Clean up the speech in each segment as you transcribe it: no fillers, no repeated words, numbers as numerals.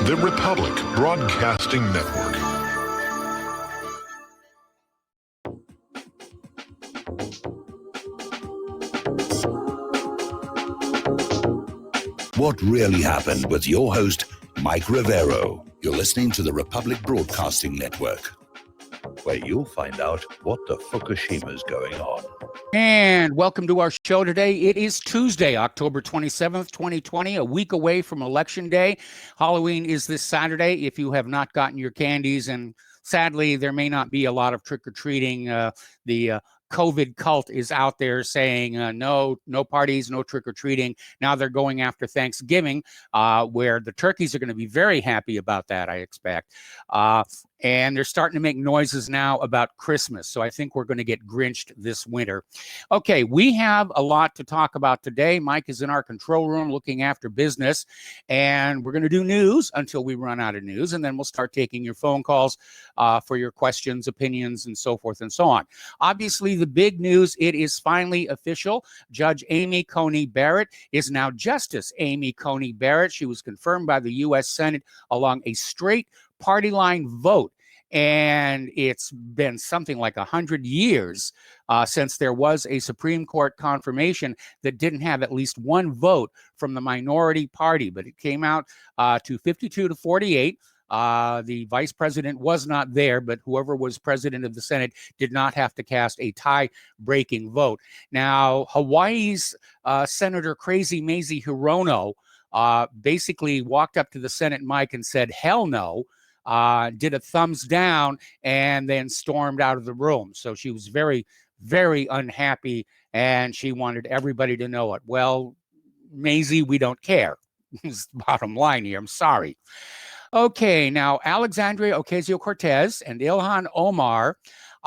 The Republic Broadcasting Network. What really happened with your host, Mike Rivero. You're listening to the Republic Broadcasting Network, where you'll find out what the Fukushima's going on. And welcome to our show today. It is Tuesday, October 27th, 2020, a week away from Election Day. Halloween is this Saturday if you have not gotten your candies, and sadly, there may not be a lot of trick-or-treating. The COVID cult is out there saying no parties, no trick-or-treating. Now they're going after Thanksgiving, where the turkeys are going to be very happy about that, I expect. And they're starting to make noises now about Christmas. So I think we're going to get Grinched this winter. Okay, we have a lot to talk about today. Mike is in our control room looking after business, and we're going to do news until we run out of news, and then we'll start taking your phone calls for your questions, opinions, and so forth and so on. Obviously, the big news, it is finally official. Judge Amy Coney Barrett is now Justice Amy Coney Barrett. She was confirmed by the U.S. Senate along a straight party line vote. And it's been something like 100 years since there was a Supreme Court confirmation that didn't have at least one vote from the minority party. But it came out to 52 to 48. The vice president was not there, but whoever was president of the Senate did not have to cast a tie-breaking vote. Now, Hawaii's Senator Crazy Mazie Hirono basically walked up to the Senate mic and said, hell no. Did a thumbs down and then stormed out of the room. So she was very, very unhappy, and she wanted everybody to know it. Well, Maisie, we don't care. Is the bottom line here. I'm sorry. Okay, now Alexandria Ocasio-Cortez and Ilhan Omar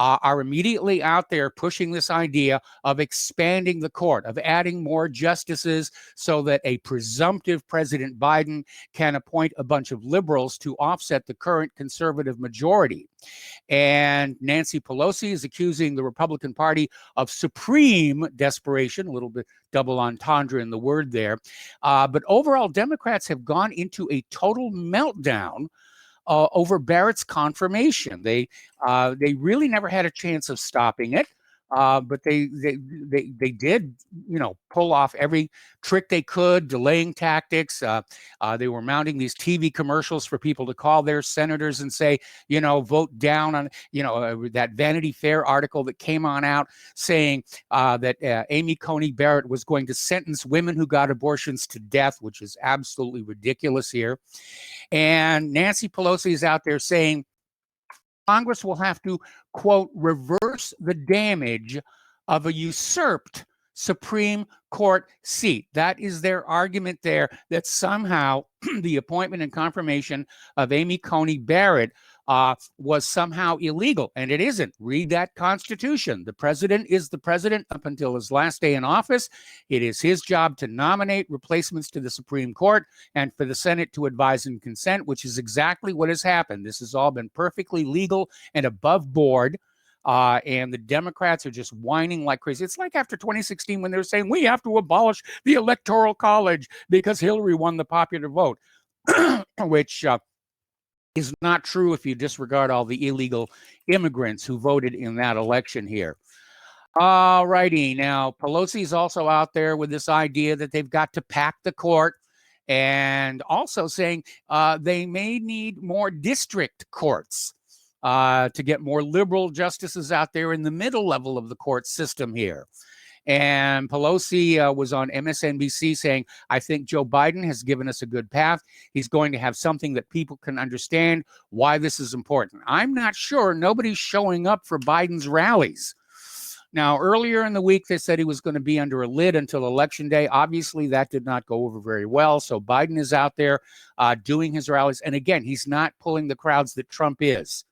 are immediately out there pushing this idea of expanding the court, of adding more justices so that a presumptive President Biden can appoint a bunch of liberals to offset the current conservative majority. And Nancy Pelosi is accusing the Republican Party of supreme desperation, a little bit double entendre in the word there. But overall, Democrats have gone into a total meltdown over Barrett's confirmation. They really never had a chance of stopping it, but they did, pull off every trick they could, delaying tactics. They were mounting these TV commercials for people to call their senators and say, vote down on, that Vanity Fair article that came on out saying that Amy Coney Barrett was going to sentence women who got abortions to death, which is absolutely ridiculous here. And Nancy Pelosi is out there saying Congress will have to, quote, reverse the damage of a usurped Supreme Court seat. That is their argument there, that somehow the appointment and confirmation of Amy Coney Barrett was somehow illegal, and it isn't. Read that Constitution. The president is the president up until his last day in office. It is his job to nominate replacements to the Supreme Court and for the Senate to advise and consent, which is exactly what has happened. This has all been perfectly legal and above board. And the Democrats are just whining like crazy. It's like after 2016 when they were saying we have to abolish the Electoral College because Hillary won the popular vote, which is not true if you disregard all the illegal immigrants who voted in that election here. All righty. Now, Pelosi is also out there with this idea that they've got to pack the court, and also saying they may need more district courts to get more liberal justices out there in the middle level of the court system here. And Pelosi was on MSNBC saying, I think Joe Biden has given us a good path. He's going to have something that people can understand why this is important. I'm not sure. Nobody's showing up for Biden's rallies. Now, earlier in the week, they said he was going to be under a lid until Election Day. Obviously, that did not go over very well. So Biden is out there doing his rallies. And again, he's not pulling the crowds that Trump is.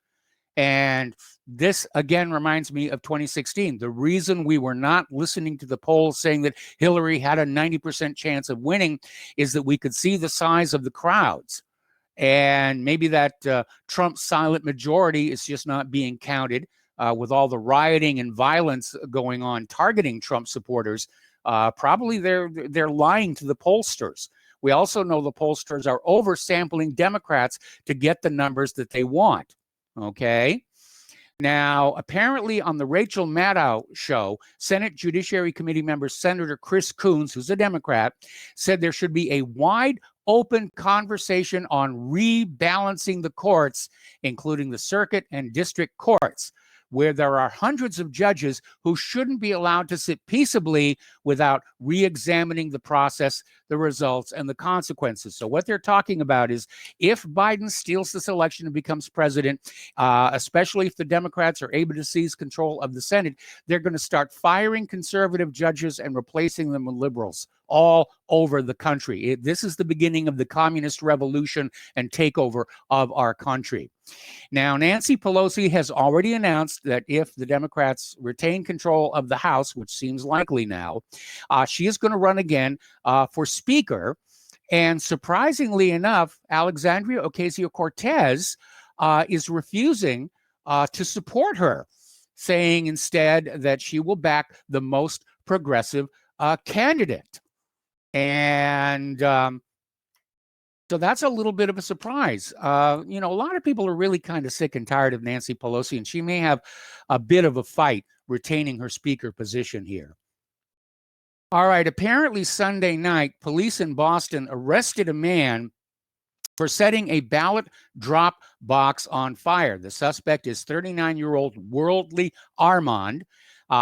And this, again, reminds me of 2016. The reason we were not listening to the polls saying that Hillary had a 90% chance of winning is that we could see the size of the crowds. And maybe that Trump silent majority is just not being counted with all the rioting and violence going on targeting Trump supporters. Probably they're lying to the pollsters. We also know the pollsters are oversampling Democrats to get the numbers that they want. Okay. Now, apparently on the Rachel Maddow show, Senate Judiciary Committee member Senator Chris Coons, who's a Democrat, said there should be a wide open conversation on rebalancing the courts, including the circuit and district courts, where there are hundreds of judges who shouldn't be allowed to sit peaceably without re-examining the process, the results, and the consequences. So what they're talking about is if Biden steals this election and becomes president, especially if the Democrats are able to seize control of the Senate, they're going to start firing conservative judges and replacing them with liberals all over the country. This is the beginning of the communist revolution and takeover of our country. Now, Nancy Pelosi has already announced that if the Democrats retain control of the House, which seems likely now, she is going to run again for Speaker. And surprisingly enough, Alexandria Ocasio-Cortez is refusing to support her, saying instead that she will back the most progressive candidate. And so that's a little bit of a surprise. A lot of people are really kind of sick and tired of Nancy Pelosi, and she may have a bit of a fight retaining her speaker position here. All right, apparently Sunday night, police in Boston arrested a man for setting a ballot drop box on fire. The suspect is 39-year-old Worldly Armand.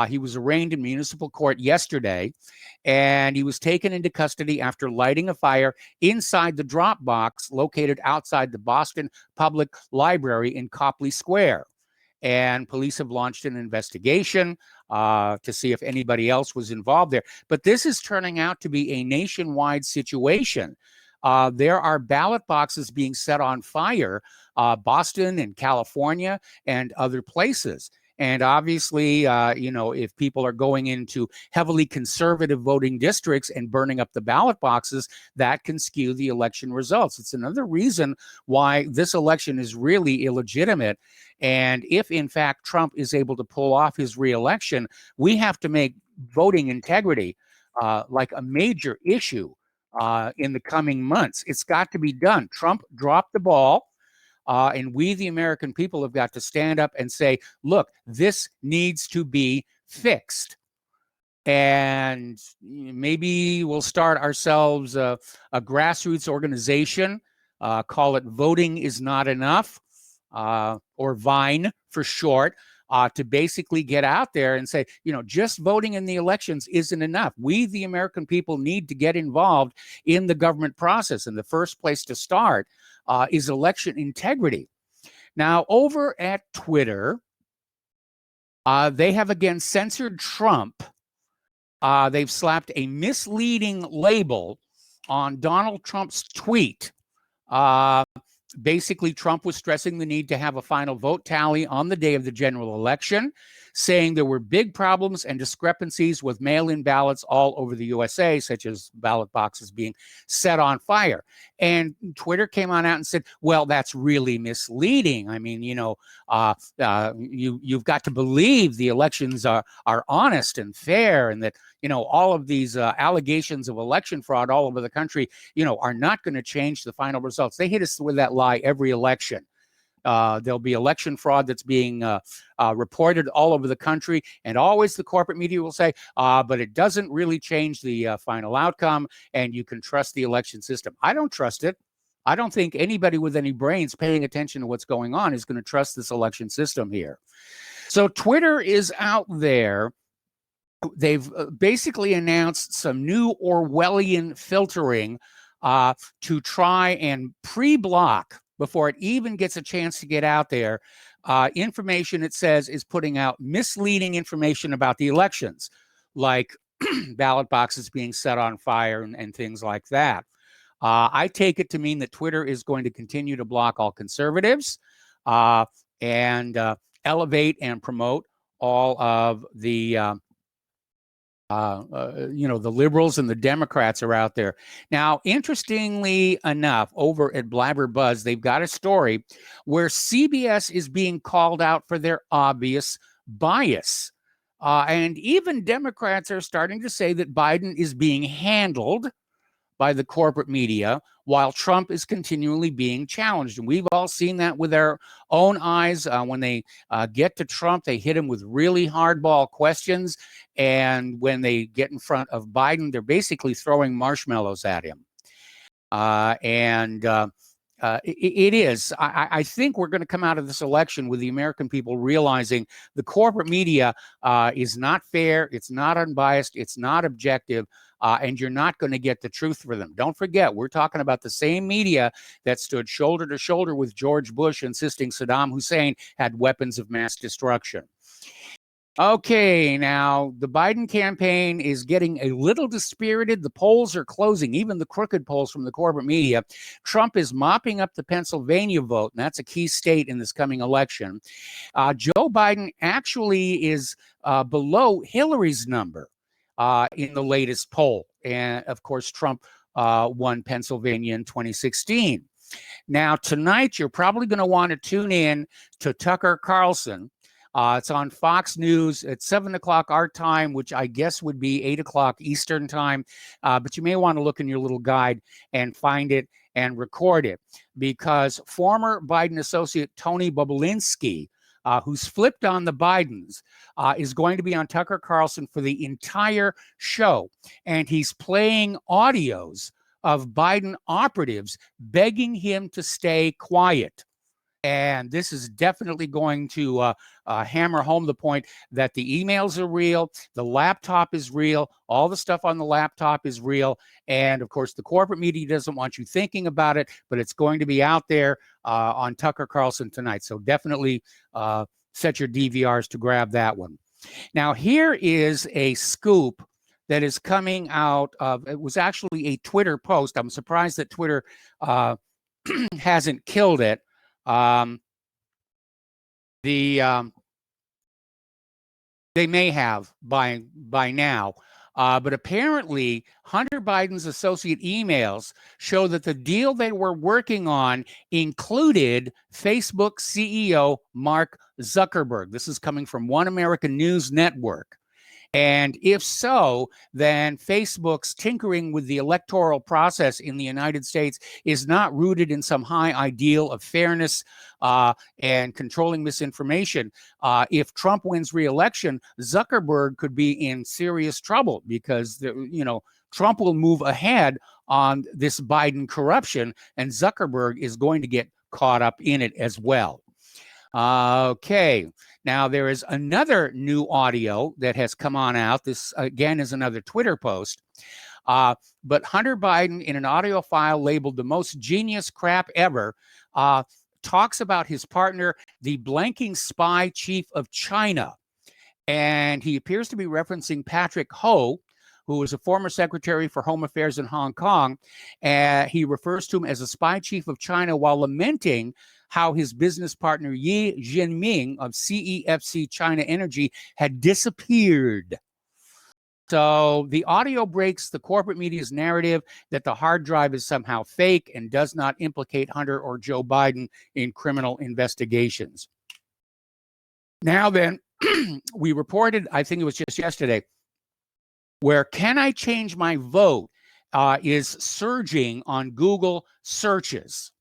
He was arraigned in municipal court yesterday, and he was taken into custody after lighting a fire inside the drop box located outside the Boston Public Library in Copley Square. And police have launched an investigation to see if anybody else was involved there. But this is turning out to be a nationwide situation. There are ballot boxes being set on fire, Boston and California and other places. And obviously, if people are going into heavily conservative voting districts and burning up the ballot boxes, that can skew the election results. It's another reason why this election is really illegitimate. And if, in fact, Trump is able to pull off his reelection, we have to make voting integrity like a major issue in the coming months. It's got to be done. Trump dropped the ball. And we, the American people, have got to stand up and say, look, this needs to be fixed. And maybe we'll start ourselves a grassroots organization, call it Voting is Not Enough, or VINE for short, to basically get out there and say, just voting in the elections isn't enough. We, the American people, need to get involved in the government process. And the first place to start is election integrity. Now, over at Twitter, they have again censored Trump. They've slapped a misleading label on Donald Trump's tweet. Basically, Trump was stressing the need to have a final vote tally on the day of the general election, saying there were big problems and discrepancies with mail-in ballots all over the USA, such as ballot boxes being set on fire. And Twitter came on out and said, well, that's really misleading. I mean, you've got to believe the elections are honest and fair, and that, all of these allegations of election fraud all over the country, are not going to change the final results. They hit us with that lie every election. There'll be election fraud that's being reported all over the country, and always the corporate media will say, but it doesn't really change the final outcome, and you can trust the election system. I don't trust it. I don't think anybody with any brains paying attention to what's going on is going to trust this election system here. So Twitter is out there. They've basically announced some new Orwellian filtering to try and pre-block, before it even gets a chance to get out there, information it says is putting out misleading information about the elections, like ballot boxes being set on fire and things like that. I take it to mean that Twitter is going to continue to block all conservatives and elevate and promote all of the the liberals and the Democrats are out there. Now, interestingly enough, over at Blabberbuzz, they've got a story where CBS is being called out for their obvious bias. And even Democrats are starting to say that Biden is being handled by the corporate media, while Trump is continually being challenged. And we've all seen that with our own eyes. When they get to Trump, they hit him with really hardball questions. And when they get in front of Biden, they're basically throwing marshmallows at him. It is. I think we're going to come out of this election with the American people realizing the corporate media is not fair, it's not unbiased, it's not objective, and you're not going to get the truth for them. Don't forget, we're talking about the same media that stood shoulder to shoulder with George Bush, insisting Saddam Hussein had weapons of mass destruction. Okay, now the Biden campaign is getting a little dispirited. The polls are closing, even the crooked polls from the corporate media. Trump is mopping up the Pennsylvania vote, and that's a key state in this coming election. Joe Biden actually is below Hillary's number in the latest poll. And of course, Trump won Pennsylvania in 2016. Now, tonight, you're probably going to want to tune in to Tucker Carlson. It's on Fox News at 7 o'clock our time, which I guess would be 8 o'clock Eastern time. But you may want to look in your little guide and find it and record it, because former Biden associate Tony Bobulinski, who's flipped on the Bidens, is going to be on Tucker Carlson for the entire show. And he's playing audios of Biden operatives begging him to stay quiet. And this is definitely going to hammer home the point that the emails are real, the laptop is real, all the stuff on the laptop is real. And of course, the corporate media doesn't want you thinking about it, but it's going to be out there on Tucker Carlson tonight. So definitely set your DVRs to grab that one. Now, here is a scoop that is coming out of, it was actually a Twitter post. I'm surprised that Twitter hasn't killed it. They may have by now, but apparently Hunter Biden's associate emails show that the deal they were working on included Facebook CEO Mark Zuckerberg. This is coming from One American News Network. And if so, then Facebook's tinkering with the electoral process in the United States is not rooted in some high ideal of fairness and controlling misinformation. If Trump wins re-election, Zuckerberg could be in serious trouble, because Trump will move ahead on this Biden corruption, and Zuckerberg is going to get caught up in it as well. Okay, now there is another new audio that has come on out. This, again, is another Twitter post. But Hunter Biden, in an audio file labeled "the most genius crap ever," talks about his partner, the blanking spy chief of China. And he appears to be referencing Patrick Ho, who is a former secretary for Home Affairs in Hong Kong. He refers to him as a spy chief of China, while lamenting how his business partner Yi Jinming of CEFC China Energy had disappeared. So the audio breaks the corporate media's narrative that the hard drive is somehow fake and does not implicate Hunter or Joe Biden in criminal investigations. Now then, we reported, I think it was just yesterday, where "Can I Change My Vote" is surging on Google searches.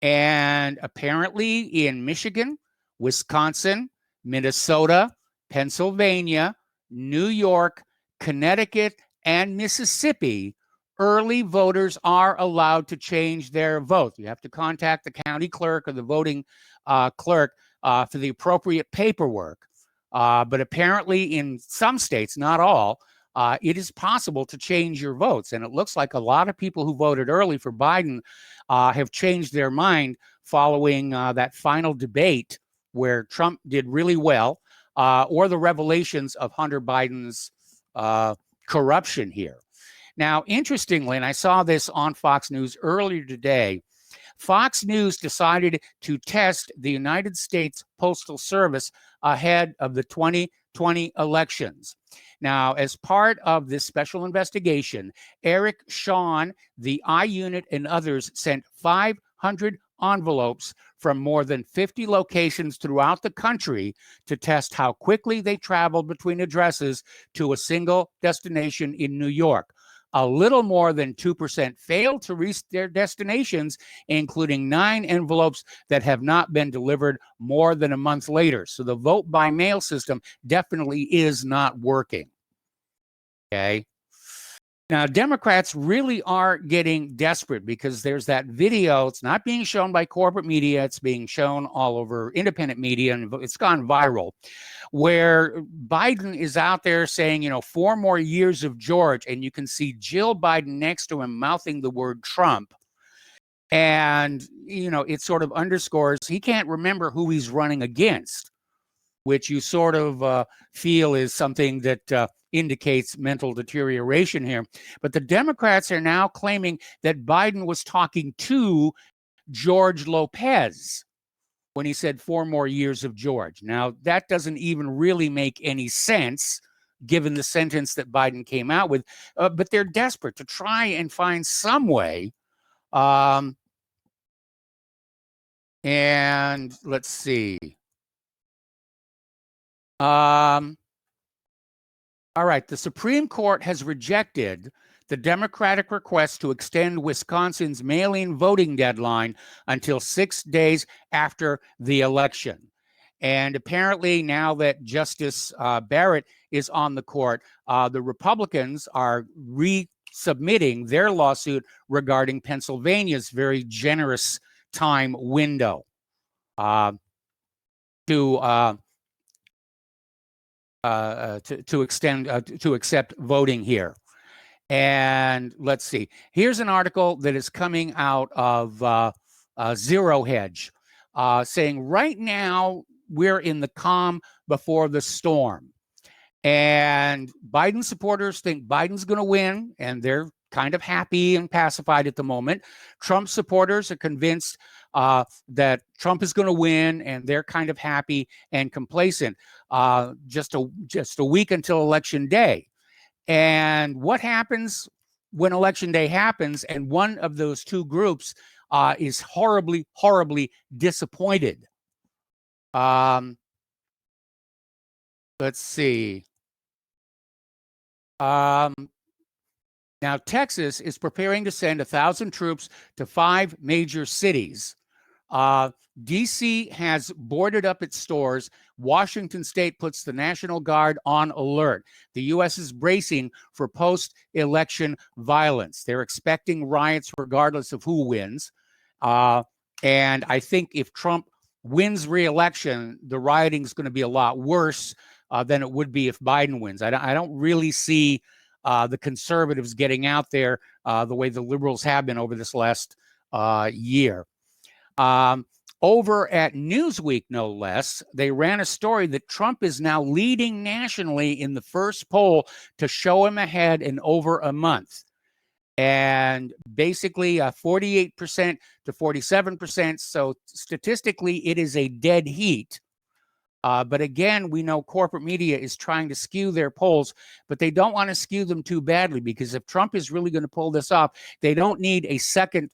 And apparently in Michigan, Wisconsin, Minnesota, Pennsylvania, New York, Connecticut, and Mississippi, early voters are allowed to change their vote. You have to contact the county clerk or the voting clerk for the appropriate paperwork. But apparently in some states, not all, it is possible to change your votes. And it looks like a lot of people who voted early for Biden have changed their mind following that final debate where Trump did really well, or the revelations of Hunter Biden's corruption here. Now, interestingly, and I saw this on Fox News earlier today, Fox News decided to test the United States Postal Service ahead of the 2020 elections. Now, as part of this special investigation, Eric Shawn, the I Unit, and others sent 500 envelopes from more than 50 locations throughout the country to test how quickly they traveled between addresses to a single destination in New York. A little more than 2% failed to reach their destinations, including 9 envelopes that have not been delivered more than a month later. So the vote by mail system definitely is not working. Okay. Now, Democrats really are getting desperate because there's that video. It's not being shown by corporate media. It's being shown all over independent media, and it's gone viral, where Biden is out there saying, 4 more years of George, and you can see Jill Biden next to him mouthing the word Trump. And, it sort of underscores he can't remember who he's running against, which you sort of feel is something that indicates mental deterioration here. But the Democrats are now claiming that Biden was talking to George Lopez when he said 4 more years of George. Now, that doesn't even really make any sense given the sentence that Biden came out with, but they're desperate to try and find some way. And let's see. All right, the Supreme Court has rejected the Democratic request to extend Wisconsin's mail-in voting deadline until 6 days after the election. And apparently now that Justice Barrett is on the court, the Republicans are resubmitting their lawsuit regarding Pennsylvania's very generous time window to accept voting here. And let's see. Here's an article that is coming out of Zero Hedge, saying right now we're in the calm before the storm. And Biden supporters think Biden's going to win, and they're kind of happy and pacified at the moment. Trump supporters are convinced that Trump is going to win, and they're kind of happy and complacent. Just a week until Election Day. And what happens when Election Day happens and one of those two groups is horribly, horribly disappointed? Let's see. Now, Texas is preparing to send 1,000 troops to 5 major cities. D.C. has boarded up its stores. Washington State puts the National Guard on alert. The U.S. is bracing for post-election violence. They're expecting riots regardless of who wins. And I think if Trump wins re-election, the rioting is going to be a lot worse than it would be if Biden wins. I don't really see the conservatives getting out there the way the liberals have been over this last year. Over at Newsweek, no less, they ran a story that Trump is now leading nationally in the first poll to show him ahead in over a month. And basically 48% to 47%. So statistically, it is a dead heat. But again, we know corporate media is trying to skew their polls, but they don't want to skew them too badly, because if Trump is really going to pull this off, they don't need a second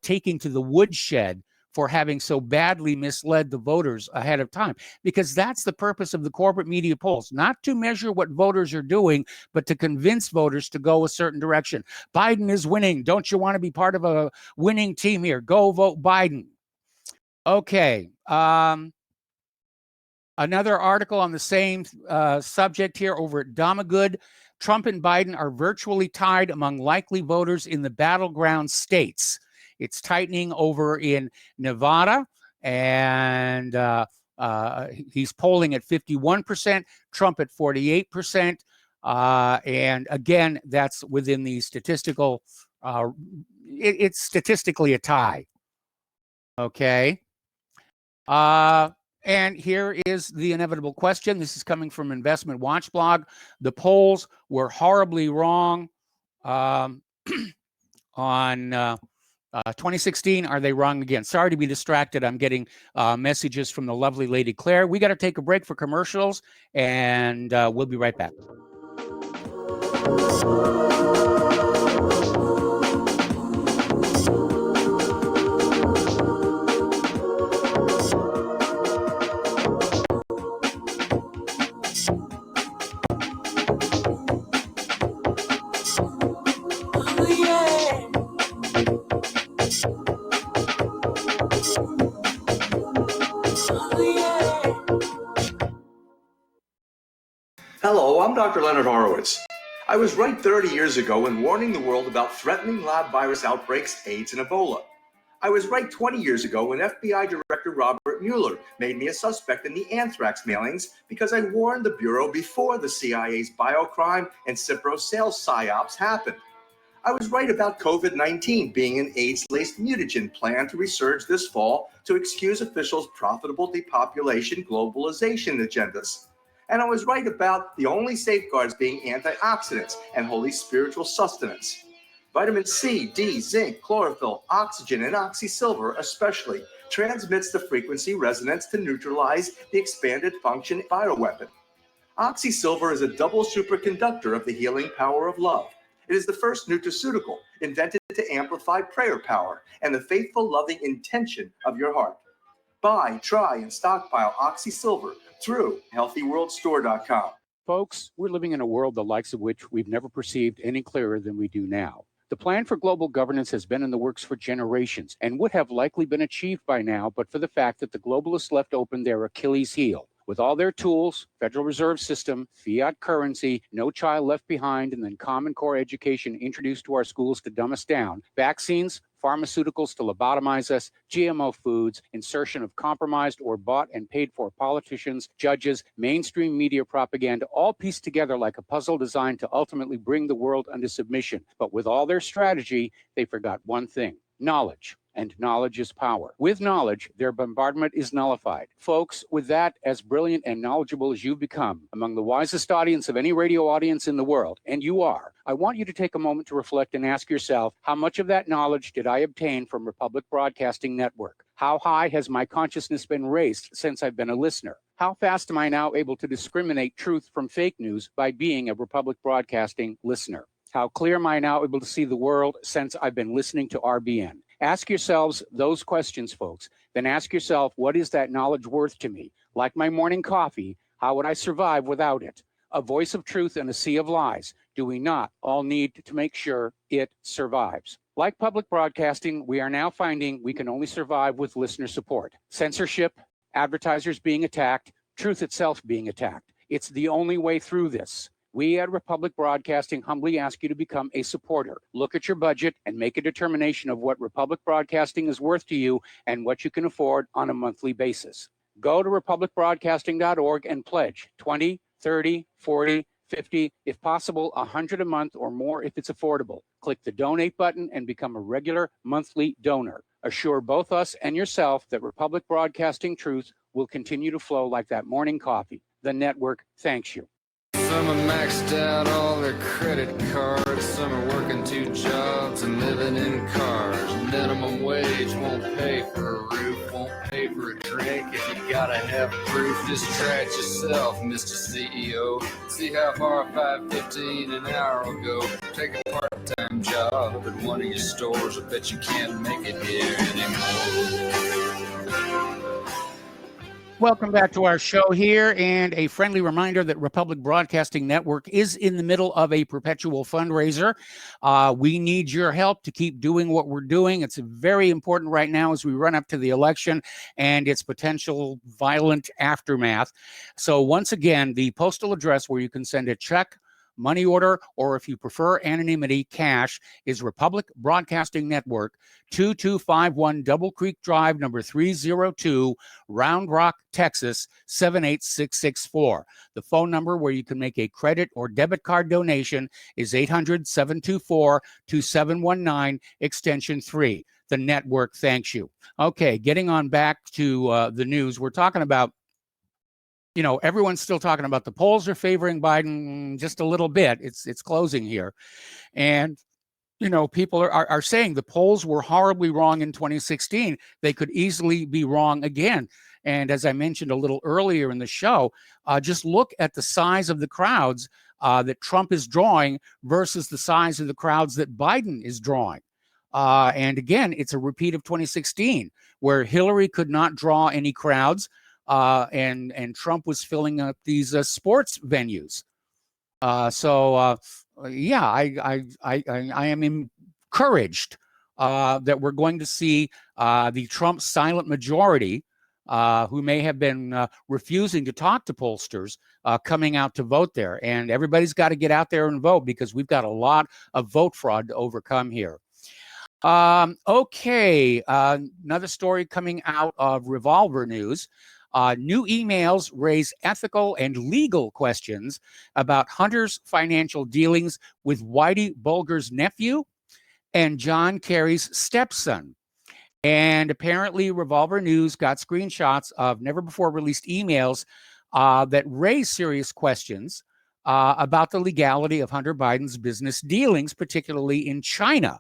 taking to the woodshed for having so badly misled the voters ahead of time, because that's the purpose of the corporate media polls, not to measure what voters are doing, but to convince voters to go a certain direction. Biden is winning. Don't you want to be part of a winning team here? Go vote Biden. Okay. Another article on the same subject here over at Domagood. Trump and Biden are virtually tied among likely voters in the battleground states. It's tightening over in Nevada, and he's polling at 51%, Trump at 48%. And again, that's within the statistical, it's statistically a tie. Okay. And here is the inevitable question. This is coming from Investment Watch blog. The polls were horribly wrong on 2016. Are they wrong again? Sorry to be distracted. I'm getting messages from the lovely Lady Claire. We got to take a break for commercials, and we'll be right back. Hello, I'm Dr. Leonard Horowitz. I was right 30 years ago in warning the world about threatening lab virus outbreaks, AIDS, and Ebola. I was right 20 years ago when FBI Director Robert Mueller made me a suspect in the anthrax mailings because I warned the Bureau before the CIA's biocrime and Cipro sales psyops happened. I was right about COVID-19 being an AIDS-laced mutagen planned to resurge this fall to excuse officials' profitable depopulation globalization agendas. And I was right about the only safeguards being antioxidants and holy spiritual sustenance. Vitamin C, D, zinc, chlorophyll, oxygen, and oxysilver especially transmits the frequency resonance to neutralize the expanded function bioweapon. Oxysilver is a double superconductor of the healing power of love. It is the first nutraceutical invented to amplify prayer power and the faithful, loving intention of your heart. Buy, try, and stockpile Oxysilver through healthyworldstore.com. Folks, we're living in a world the likes of which we've never perceived any clearer than we do now. The plan for global governance has been in the works for generations and would have likely been achieved by now, but for the fact that the globalists left open their Achilles heel. With all their tools, Federal Reserve System, fiat currency, no child left behind, and then Common Core education introduced to our schools to dumb us down, vaccines, pharmaceuticals to lobotomize us, GMO foods, insertion of compromised or bought and paid for politicians, judges, mainstream media propaganda, all pieced together like a puzzle designed to ultimately bring the world under submission. But with all their strategy, they forgot one thing: knowledge. And knowledge is power. With knowledge, their bombardment is nullified. Folks, with that, as brilliant and knowledgeable as you've become, among the wisest audience of any radio audience in the world, and you are, I want you to take a moment to reflect and ask yourself, how much of that knowledge did I obtain from Republic Broadcasting Network? How high has my consciousness been raised since I've been a listener? How fast am I now able to discriminate truth from fake news by being a Republic Broadcasting listener? How clear am I now able to see the world since I've been listening to RBN? Ask yourselves those questions, folks. Then ask yourself, what is that knowledge worth to me? Like my morning coffee, how would I survive without it? A voice of truth in a sea of lies. Do we not all need to make sure it survives? Like public broadcasting, we are now finding we can only survive with listener support. Censorship, advertisers being attacked, truth itself being attacked. It's the only way through this. We at Republic Broadcasting humbly ask you to become a supporter. Look at your budget and make a determination of what Republic Broadcasting is worth to you and what you can afford on a monthly basis. Go to republicbroadcasting.org and pledge 20, 30, 40, 50, if possible, 100 a month or more if it's affordable. Click the donate button and become a regular monthly donor. Assure both us and yourself that Republic Broadcasting truth will continue to flow like that morning coffee. The network thanks you. Some are maxed out all their credit cards. Some are working 2 jobs and living in cars. Minimum wage won't pay for a roof, won't pay for a drink. If you gotta have proof, just try it yourself, Mr. CEO. See how far $5.15 an hour will go. Take a part-time job at one of your stores. I bet you can't make it here anymore. Welcome back to our show here, and a friendly reminder that Republic Broadcasting Network is in the middle of a perpetual fundraiser. We need your help to keep doing what we're doing. It's very important right now as we run up to the election and its potential violent aftermath. So once again, the postal address where you can send a check, money order, or if you prefer anonymity, cash, is Republic Broadcasting Network, 2251 Double Creek Drive, number 302, Round Rock, Texas, 78664. The phone number where you can make a credit or debit card donation is 800-724-2719, extension 3. The network thanks you. Okay, getting on back to the news. We're talking about, you know, everyone's still talking about the polls are favoring Biden just a little bit. It's closing here. And, you know, people are saying the polls were horribly wrong in 2016. They could easily be wrong again. And as I mentioned a little earlier in the show, just look at the size of the crowds that Trump is drawing versus the size of the crowds that Biden is drawing. And again, it's a repeat of 2016, where Hillary could not draw any crowds. And Trump was filling up these sports venues. Yeah, I am encouraged that we're going to see the Trump silent majority who may have been refusing to talk to pollsters coming out to vote there. And everybody's got to get out there and vote because we've got a lot of vote fraud to overcome here. Okay, another story coming out of Revolver News. New emails raise ethical and legal questions about Hunter's financial dealings with Whitey Bulger's nephew and John Kerry's stepson. And apparently Revolver News got screenshots of never-before-released emails that raise serious questions about the legality of Hunter Biden's business dealings, particularly in China.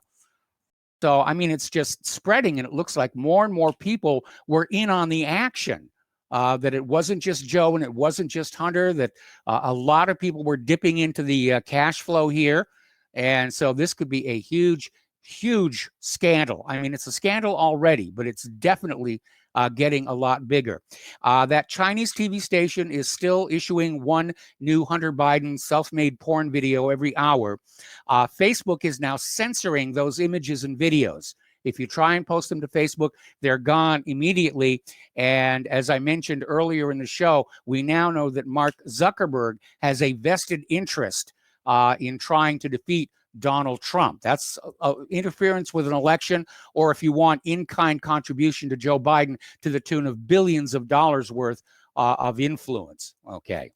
So, I mean, it's just spreading, and it looks like more and more people were in on the action, that it wasn't just Joe and it wasn't just Hunter, that a lot of people were dipping into the cash flow here. And so this could be a huge scandal. I mean, it's a scandal already, but it's definitely getting a lot bigger. That Chinese TV station is still issuing one new Hunter Biden self-made porn video every hour. Facebook is now censoring those images and videos. If you try and post them to Facebook, they're gone immediately. And as I mentioned earlier in the show, we now know that Mark Zuckerberg has a vested interest in trying to defeat Donald Trump. That's interference with an election, or if you want, in-kind contribution to Joe Biden to the tune of billions of dollars worth of influence. Okay.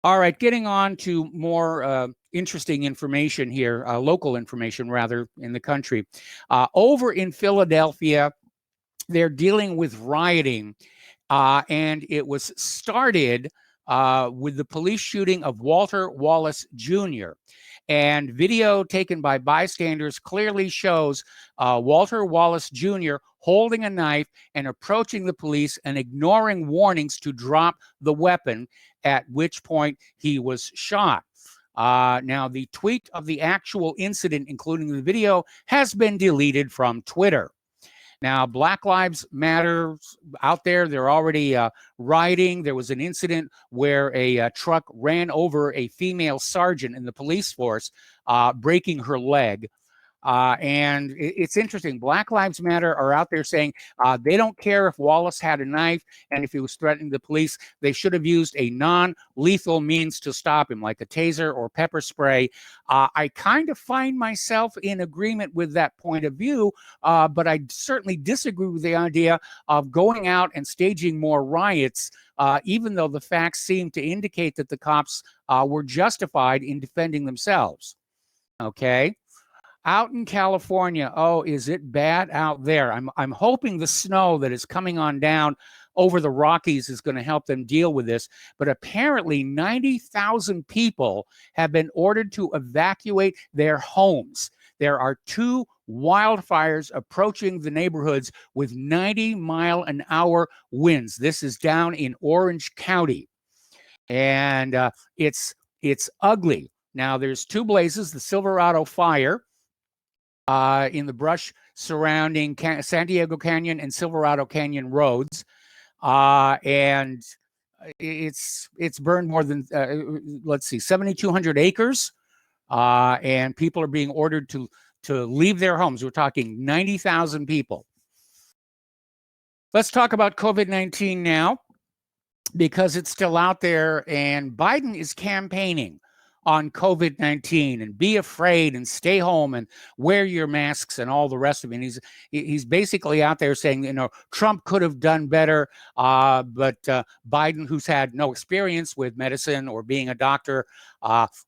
All right, getting on to more interesting information here, local information rather, in the country. Over in Philadelphia, they're dealing with rioting, and it was started with the police shooting of Walter Wallace Jr. And video taken by bystanders clearly shows Walter Wallace Jr. holding a knife and approaching the police and ignoring warnings to drop the weapon, at which point he was shot. Now, the tweet of the actual incident, including the video, has been deleted from Twitter. Now, Black Lives Matter out there, they're already rioting. There was an incident where a truck ran over a female sergeant in the police force, breaking her leg. And it's interesting. Black Lives Matter are out there saying they don't care if Wallace had a knife and if he was threatening the police. They should have used a non-lethal means to stop him, like a taser or pepper spray. I kind of find myself in agreement with that point of view, but I certainly disagree with the idea of going out and staging more riots, even though the facts seem to indicate that the cops were justified in defending themselves. Okay. Out in California, oh, is it bad out there? I'm hoping the snow that is coming on down over the Rockies is going to help them deal with this. But apparently 90,000 people have been ordered to evacuate their homes. There are 2 wildfires approaching the neighborhoods with 90-mile-an-hour winds. This is down in Orange County. And it's ugly. Now, there's 2 blazes, the Silverado fire, in the brush surrounding San Diego Canyon and Silverado Canyon roads, and it's burned more than 7,200 acres, and people are being ordered to leave their homes. We're talking 90,000 people. Let's talk about COVID-19 now, because it's still out there, and Biden is campaigning on COVID-19 and be afraid and stay home and wear your masks and all the rest of it. And he's basically out there saying, you know, Trump could have done better, but Biden, who's had no experience with medicine or being a doctor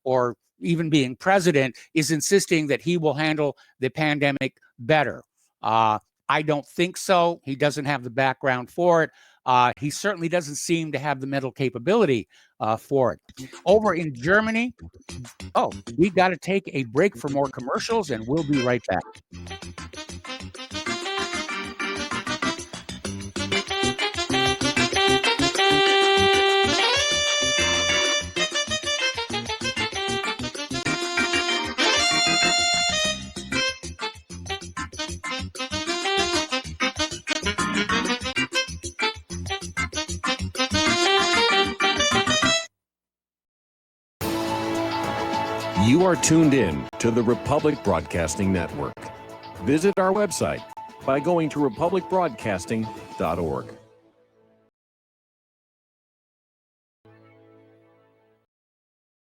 or even being president, is insisting that he will handle the pandemic better. I don't think so. He doesn't have the background for it. He certainly doesn't seem to have the mental capability for it. Over in Germany, we got to take a break for more commercials, and we'll be right back. You are tuned in to the Republic Broadcasting Network. Visit our website by going to republicbroadcasting.org.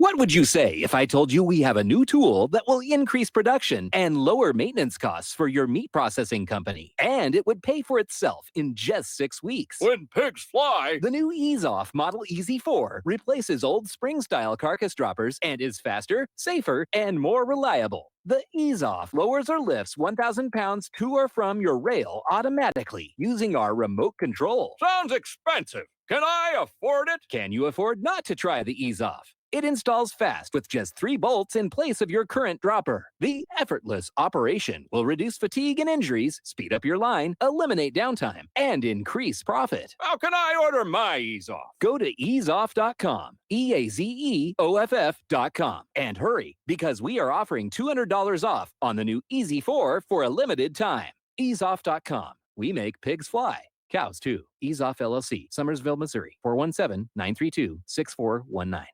What would you say if I told you we have a new tool that will increase production and lower maintenance costs for your meat processing company? And it would pay for itself in just 6 weeks. When pigs fly, The new Ease Off Model Easy 4 replaces old spring-style carcass droppers and is faster, safer, and more reliable. The Ease Off lowers or lifts 1,000 pounds to or from your rail automatically using our remote control. sounds expensive. Can I afford it? Can you afford not to try the Ease Off? It installs fast with just 3 bolts in place of your current dropper. The effortless operation will reduce fatigue and injuries, speed up your line, eliminate downtime, and increase profit. How can I order my Ease Off? Go to easeoff.com, EAZEOFF.com, and hurry because we are offering $200 off on the new Easy 4 for a limited time. Easeoff.com. We make pigs fly. Cows too. Ease Off LLC, Summersville, Missouri, 417-932-6419.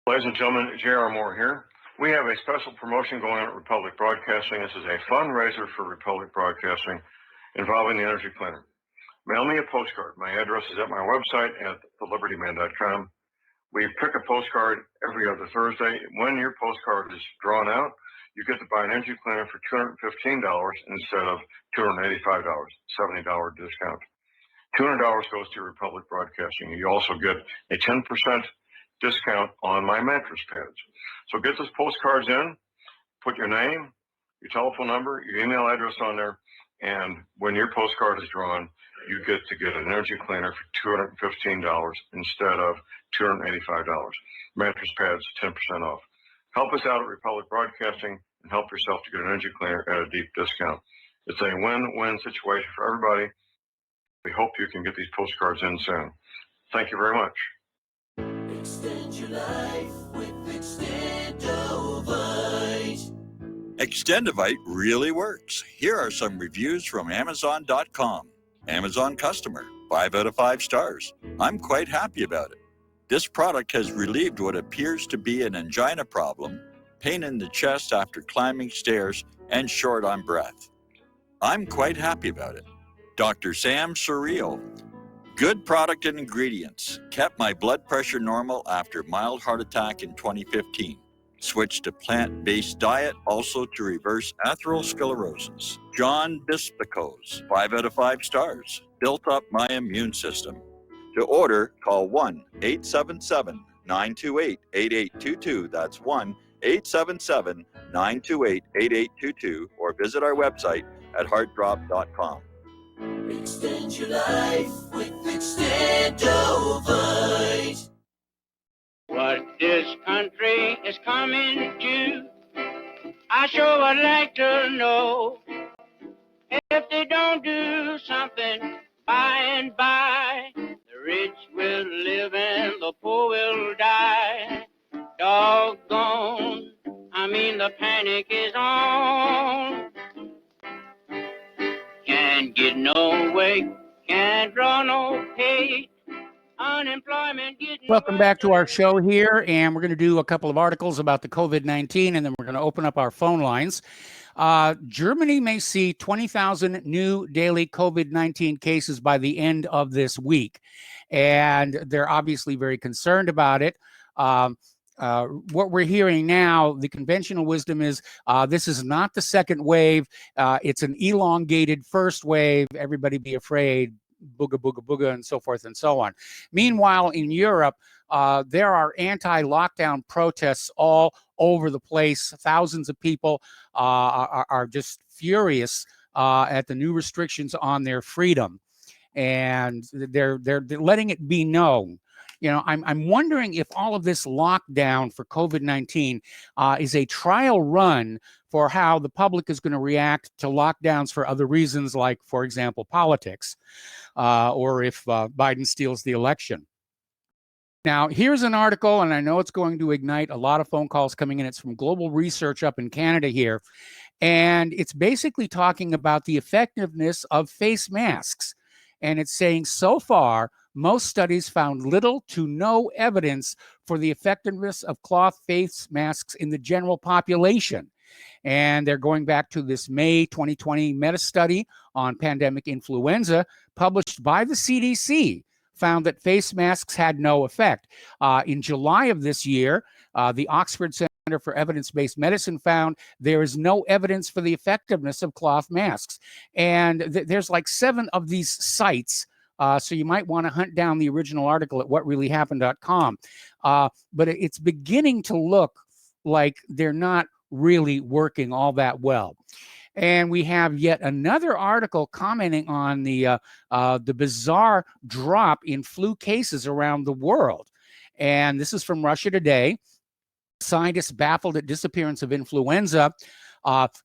Ladies and gentlemen, J.R. Moore here. We have a special promotion going on at Republic Broadcasting. This is a fundraiser for Republic Broadcasting involving the Energy Cleaner. Mail me a postcard. My address is at my website at thelibertyman.com. We pick a postcard every other Thursday. When your postcard is drawn out, you get to buy an Energy Cleaner for $215 instead of $285, $70 discount. $200 goes to Republic Broadcasting. You also get a 10% discount on my mattress pads. So get those postcards in, put your name, your telephone number, your email address on there, and when your postcard is drawn, you get to get an Energy Cleaner for $215 instead of $285. Mattress pads, 10% off. Help us out at Republic Broadcasting and help yourself to get an Energy Cleaner at a deep discount. It's a win-win situation for everybody. We hope you can get these postcards in soon. Thank you very much. Extend your life with Extendovite. Extendovite really works. Here are some reviews from Amazon.com. Amazon customer, 5 out of 5 stars. I'm quite happy about it. This product has relieved what appears to be an angina problem, pain in the chest after climbing stairs, and short on breath. I'm quite happy about it. Dr. Sam Surreal. Good product and ingredients. Kept my blood pressure normal after mild heart attack in 2015. Switched to plant-based diet, also to reverse atherosclerosis. John Bispicos, 5 out of 5 stars. Built up my immune system. To order, call 1-877-928-8822. That's 1-877-928-8822, or visit our website at heartdrop.com. Extend your life with Extendovite. What this country is coming to, I sure would like to know. If they don't do something by and by, the rich will live and the poor will die. Doggone, the panic is on. Can't get no way, can't draw no pay. Unemployment getting Welcome back to our show here, and we're going to do a couple of articles about the COVID-19, and then we're going to open up our phone lines. Germany may see 20,000 new daily COVID-19 cases by the end of this week, and they're obviously very concerned about it. What we're hearing now, the conventional wisdom is this is not the second wave. It's an elongated first wave. Everybody be afraid. Booga, booga, booga, and so forth and so on. Meanwhile, in Europe, there are anti-lockdown protests all over the place. Thousands of people are just furious at the new restrictions on their freedom, and they're letting it be known. You know, I'm wondering if all of this lockdown for COVID-19 is a trial run for how the public is going to react to lockdowns for other reasons, like, for example, politics, or if Biden steals the election. Now, here's an article, and I know it's going to ignite a lot of phone calls coming in. It's from Global Research up in Canada here, and it's basically talking about the effectiveness of face masks. And it's saying so far, most studies found little to no evidence for the effectiveness of cloth face masks in the general population. And they're going back to this May 2020 meta-study on pandemic influenza published by the CDC, found that face masks had no effect. In July of this year, the Oxford Center for Evidence-Based Medicine found there is no evidence for the effectiveness of cloth masks. And there's like 7 of these sites. So you might want to hunt down the original article at whatreallyhappened.com. But it's beginning to look like they're not really working all that well. And we have yet another article commenting on the bizarre drop in flu cases around the world. And this is from Russia Today. Scientists baffled at disappearance of influenza.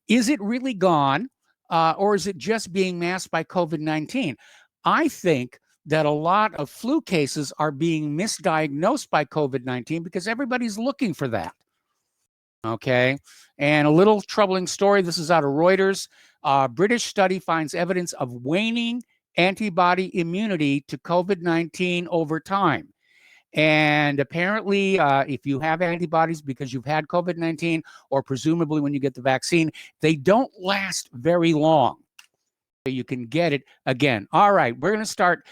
Is it really gone, or is it just being masked by COVID-19? I think that a lot of flu cases are being misdiagnosed by COVID-19 because everybody's looking for that. Okay. And a little troubling story. This is out of Reuters. British study finds evidence of waning antibody immunity to COVID-19 over time. And apparently, if you have antibodies because you've had COVID-19, or presumably when you get the vaccine, they don't last very long. You can get it again. All right, we're going to start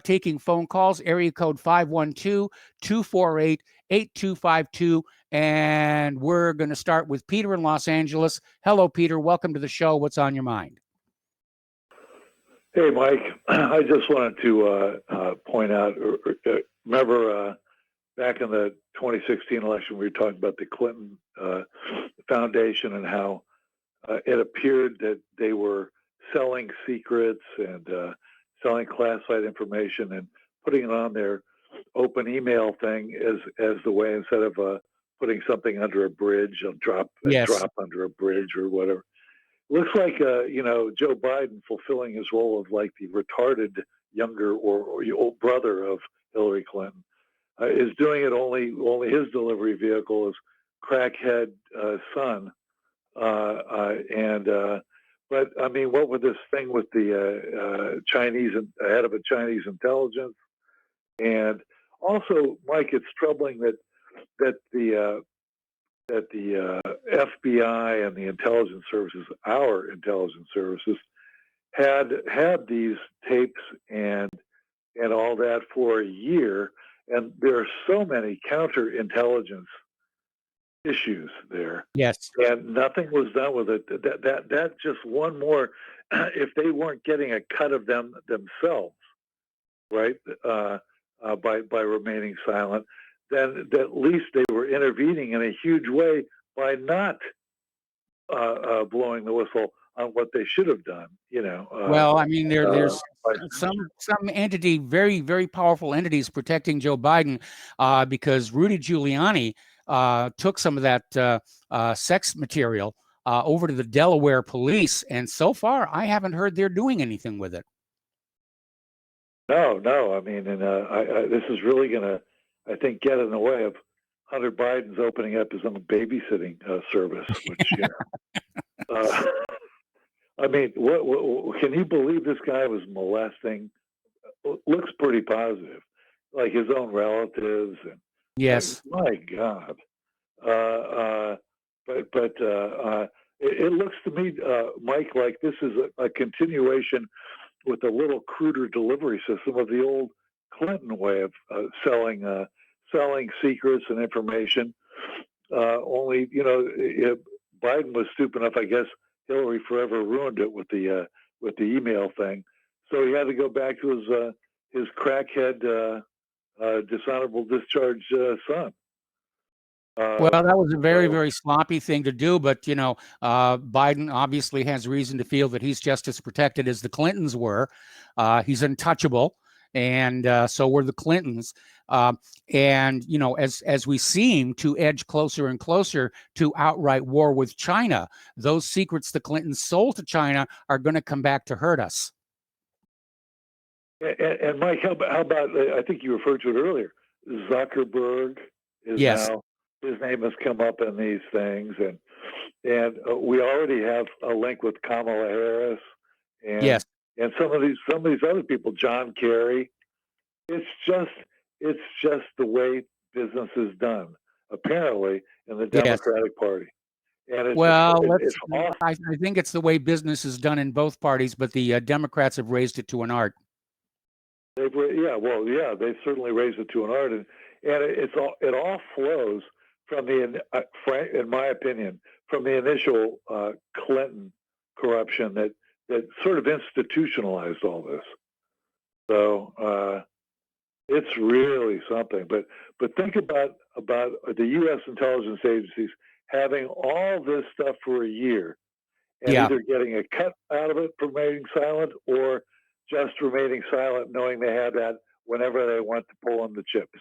taking phone calls. Area code 512-248-8252. And we're going to start with Peter in Los Angeles. Hello, Peter. Welcome to the show. What's on your mind? Hey, Mike. I just wanted to point out, remember back in the 2016 election, we were talking about the Clinton Foundation and how it appeared that they were selling secrets and selling classified information and putting it on their open email thing as the way, instead of putting something under a bridge, a drop under a bridge or whatever. Looks like Joe Biden fulfilling his role of like the retarded younger or old brother of Hillary Clinton is doing it only his delivery vehicle is crackhead son but I mean, what with this thing with the Chinese head of a Chinese intelligence, and also, Mike, it's troubling that the FBI and the intelligence services, our intelligence services, had these tapes and all that for a year, and there are so many counterintelligence issues there. Yes. And nothing was done with it. That just one more, if they weren't getting a cut of them themselves, right, by remaining silent, then at least they were intervening in a huge way by not blowing the whistle on what they should have done. Well, I mean, there's some entity, very, very powerful entities protecting Joe Biden, because Rudy Giuliani took some of that sex material over to the Delaware police, and so far I haven't heard they're doing anything with it. No. I mean, and this is really going to, I think, get in the way of Hunter Biden's opening up his own babysitting service, which, I mean, what can you believe this guy was molesting? Looks pretty positive, like his own relatives. And yes, my God. But it looks to me, Mike, like this is a continuation with a little cruder delivery system of the old Clinton way of selling secrets and information. Only, Biden was stupid enough, I guess. Hillary forever ruined it with the email thing, so he had to go back to his crackhead, dishonorable discharge son. Well, that was a very, very sloppy thing to do, but Biden obviously has reason to feel that he's just as protected as the Clintons were. He's untouchable, and so were the Clintons. And as we seem to edge closer and closer to outright war with China, those secrets the Clintons sold to China are going to come back to hurt us. And Mike, how about I think you referred to it earlier, Zuckerberg is now, his name has come up in these things, and we already have a link with Kamala Harris, and some of these other people, John Kerry. It's just the way business is done, apparently, in the Democratic Party. And it's awesome. I think it's the way business is done in both parties, but the Democrats have raised it to an art. They've certainly raised it to an art, and it all flows from in my opinion, from the initial Clinton corruption that sort of institutionalized all this. So it's really something. But think about the U.S. intelligence agencies having all this stuff for a year, and either getting a cut out of it for remaining silent, or just remaining silent, knowing they had that whenever they want to pull on the chips.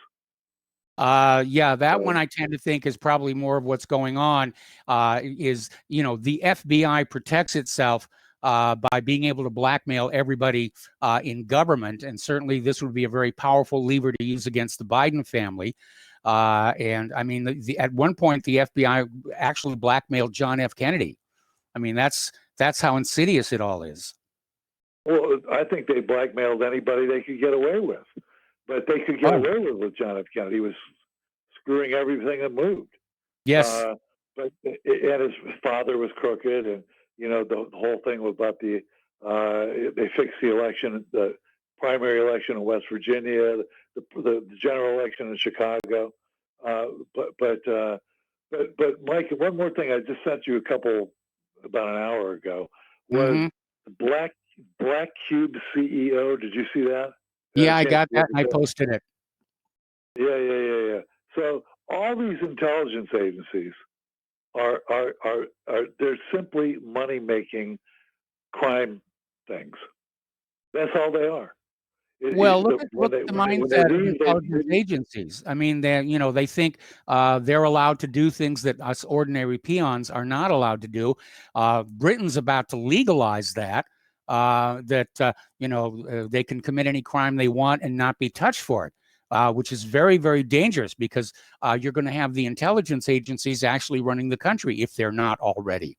That one I tend to think is probably more of what's going on. Is the FBI protects itself by being able to blackmail everybody in government, and certainly this would be a very powerful lever to use against the Biden family. And I mean, at one point, the FBI actually blackmailed John F. Kennedy. I mean, that's how insidious it all is. Well, I think they blackmailed anybody they could get away with, but they could get away with John F. Kennedy. He was screwing everything that moved. Yes. And his father was crooked, and the whole thing about they fixed the election, the primary election in West Virginia, the general election in Chicago. But Mike, one more thing I just sent you about an hour ago was Black Cube CEO. Did you see that? Yeah, I got that, and I posted it. Yeah. So all these intelligence agencies are they're simply money making crime things. That's all they are. Well, look at the mindset of intelligence agencies. I mean, they think they're allowed to do things that us ordinary peons are not allowed to do. Britain's about to legalize that. They can commit any crime they want and not be touched for it, which is very, very dangerous, because you're going to have the intelligence agencies actually running the country if they're not already.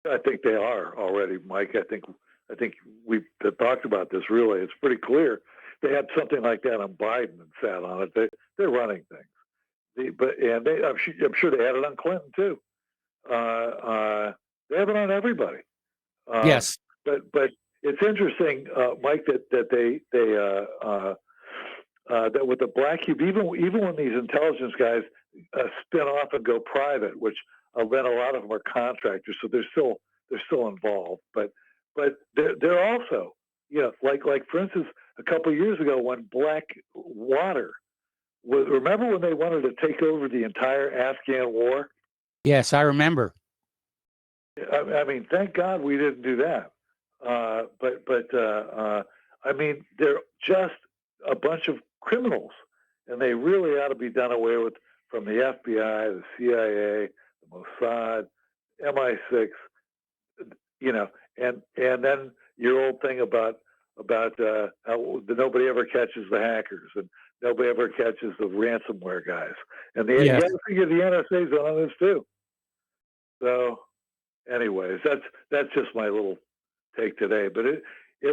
I think they are already, Mike. I think we've talked about this. Really, it's pretty clear. They had something like that on Biden and sat on it. They're running things. I'm sure they had it on Clinton too. They have it on everybody. Yes. But it's interesting, Mike, that with the Black Cube, even when these intelligence guys spin off and go private, which then a lot of them are contractors, so they're still involved. But they're also, like for instance, a couple of years ago when Blackwater remember when they wanted to take over the entire Afghan war? Yes, I remember. I mean, thank God we didn't do that. I mean, they're just a bunch of criminals, and they really ought to be done away with, from the FBI, the CIA, the Mossad, MI6, and then your old thing about how nobody ever catches the hackers and nobody ever catches the ransomware guys, and you got to figure the NSA's on this too. So, anyways, that's just my little take today, but it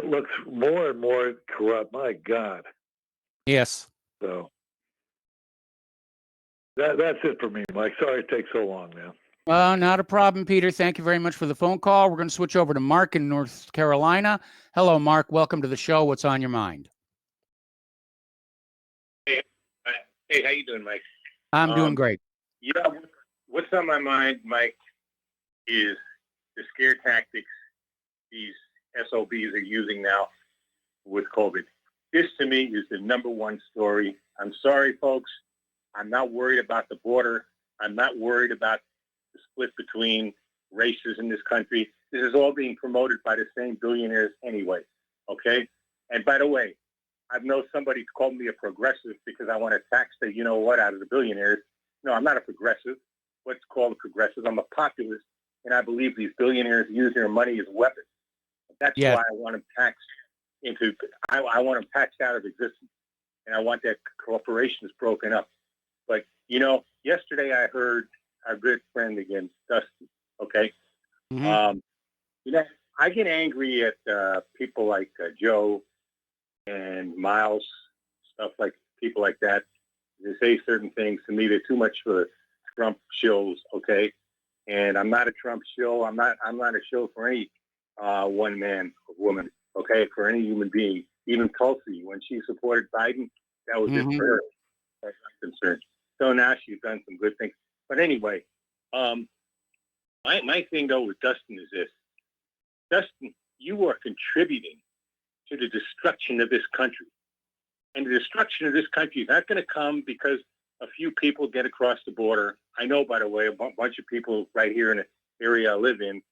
looks more and more corrupt. My God. Yes. So that's it for me, Mike. Sorry it takes so long, man. Not a problem, Peter. Thank you very much for the phone call. We're going to switch over to Mark in North Carolina. Hello, Mark. Welcome to the show. What's on your mind? Hey, how you doing, Mike? I'm doing great. Yeah, what's on my mind, Mike, is the scare tactics these SOBs are using now with COVID. This, to me, is the number one story. I'm sorry, folks. I'm not worried about the border. I'm not worried about the split between races in this country. This is all being promoted by the same billionaires anyway, okay? And by the way, I've known somebody called me a progressive because I want to tax the you-know-what out of the billionaires. No, I'm not a progressive. What's called a progressive? I'm a populist, and I believe these billionaires use their money as weapons. That's why I want them taxed I want them taxed out of existence, and I want that corporations broken up. But, yesterday I heard our good friend again, Dusty, okay? Mm-hmm. I get angry at people like Joe and Miles, people like that. They say certain things to me. They're too much for Trump shills, okay? And I'm not a Trump shill. I'm not a shill for any one man or woman, okay, for any human being. Even Tulsi, when she supported Biden, that was it Mhm. for her, as far as I'm concerned. So now she's done some good things. But anyway, my thing though with Dustin is this: Dustin, you are contributing to the destruction of this country, and the destruction of this country is not going to come because a few people get across the border. I know, by the way, a bunch of people right here in the area I live in,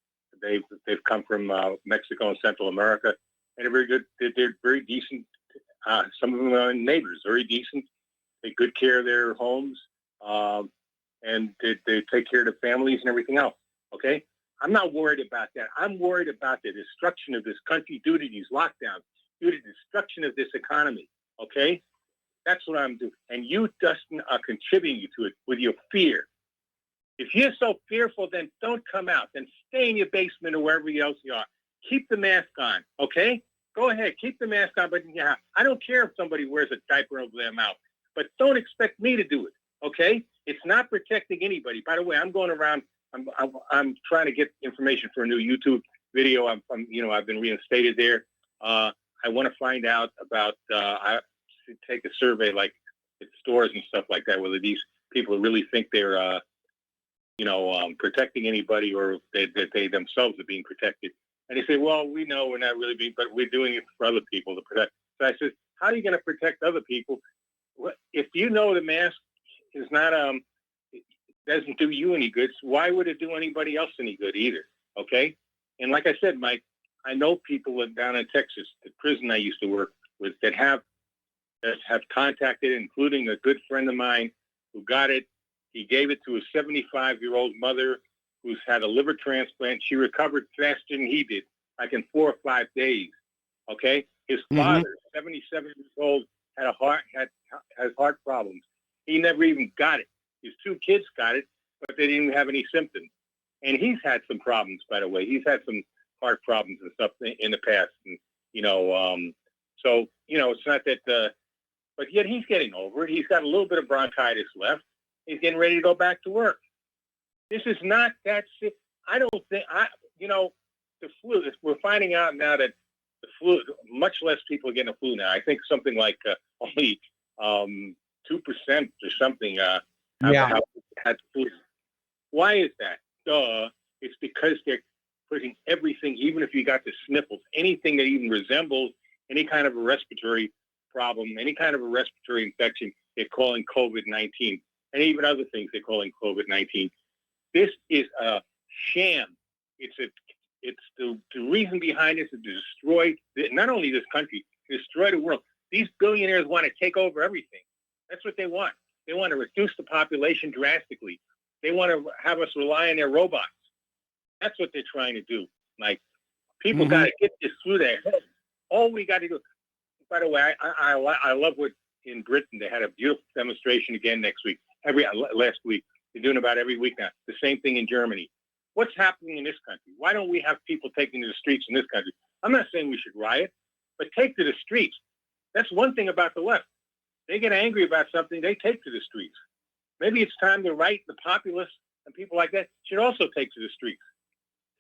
they've come from Mexico and Central America, and they're very good. They're very decent. Some of them are neighbors, very decent. Take good care of their homes, and they take care of their families and everything else. Okay, I'm not worried about that. I'm worried about the destruction of this country due to these lockdowns, due to the destruction of this economy. Okay, that's what I'm doing. And you, Dustin, are contributing to it with your fear. If you're so fearful, then don't come out. Then stay in your basement or wherever else you are. Keep the mask on, okay? Go ahead, keep the mask on. But yeah, I don't care if somebody wears a diaper over their mouth. But don't expect me to do it, okay? It's not protecting anybody. By the way, I'm going around. I'm trying to get information for a new YouTube video. I've been reinstated there. I want to find out about. I should take a survey like at stores and stuff like that, whether these people really think they're protecting anybody, or that they themselves are being protected. And they say, well, we know we're not really being, but we're doing it for other people to protect. So I said, how are you going to protect other people? If you know the mask is not, it doesn't do you any good, so why would it do anybody else any good either? Okay. And like I said, Mike, I know people down in Texas, the prison I used to work with, that have contacted, including a good friend of mine who got it. He gave it to his 75-year-old mother who's had a liver transplant. She recovered faster than he did, like in 4 or 5 days. Okay? His father, 77 years old, has heart problems. He never even got it. His 2 kids got it, but they didn't have any symptoms. And he's had some problems, by the way. He's had some heart problems and stuff in the past. And, so, it's not that, but yet he's getting over it. He's got a little bit of bronchitis left. He's getting ready to go back to work. This is not that sick. I don't think, the flu, we're finding out now that the flu, much less people are getting the flu now. I think something like only 2% or something have had the flu. Why is that? It's because they're putting everything, even if you got the sniffles, anything that even resembles any kind of a respiratory problem, any kind of a respiratory infection, they're calling COVID-19. And even other things they're calling COVID-19. This is a sham. It's the reason behind this is to destroy not only this country, to destroy the world. These billionaires want to take over everything. That's what they want. They want to reduce the population drastically. They want to have us rely on their robots. That's what they're trying to do. Like, people got to get this through their heads. All we got to do. By the way, I love what in Britain they had a beautiful demonstration again last week. They're doing about every week now. The same thing in Germany. What's happening in this country? Why don't we have people taking to the streets in this country? I'm not saying we should riot, but take to the streets. That's one thing about the left. They get angry about something, they take to the streets. Maybe it's time the right, the populists, and people like that should also take to the streets.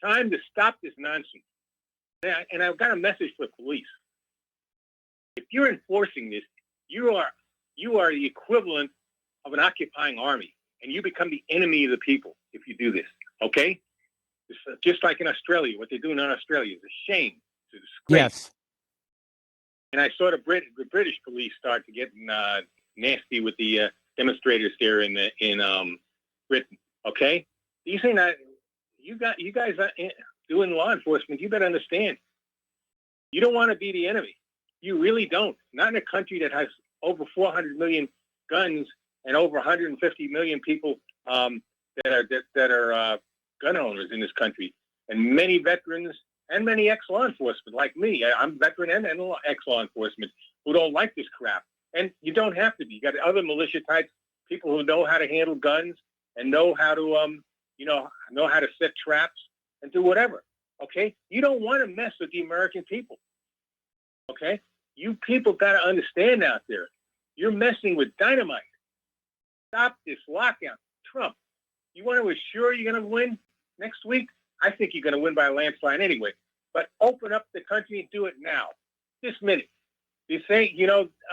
Time to stop this nonsense. And I've got a message for the police. If you're enforcing this, you are the equivalent of an occupying army, and you become the enemy of the people if you do this, okay? It's just like in Australia, what they're doing in Australia is a shame. It's a disgrace. Yes. And I saw the British police start to get nasty with the demonstrators there in Britain, okay? These are not, you guys are doing law enforcement, you better understand. You don't want to be the enemy. You really don't. Not in a country that has over 400 million guns and over 150 million people that are gun owners in this country, and many veterans and many ex-law enforcement like me. I'm veteran and ex-law enforcement who don't like this crap. And you don't have to be. You got other militia types, people who know how to handle guns and know how to know how to set traps and do whatever. Okay? You don't want to mess with the American people. Okay? You people got to understand out there. You're messing with dynamite. Stop this lockdown. Trump, you want to assure you're going to win next week? I think you're going to win by a landslide anyway. But open up the country and do it now. This minute. You say,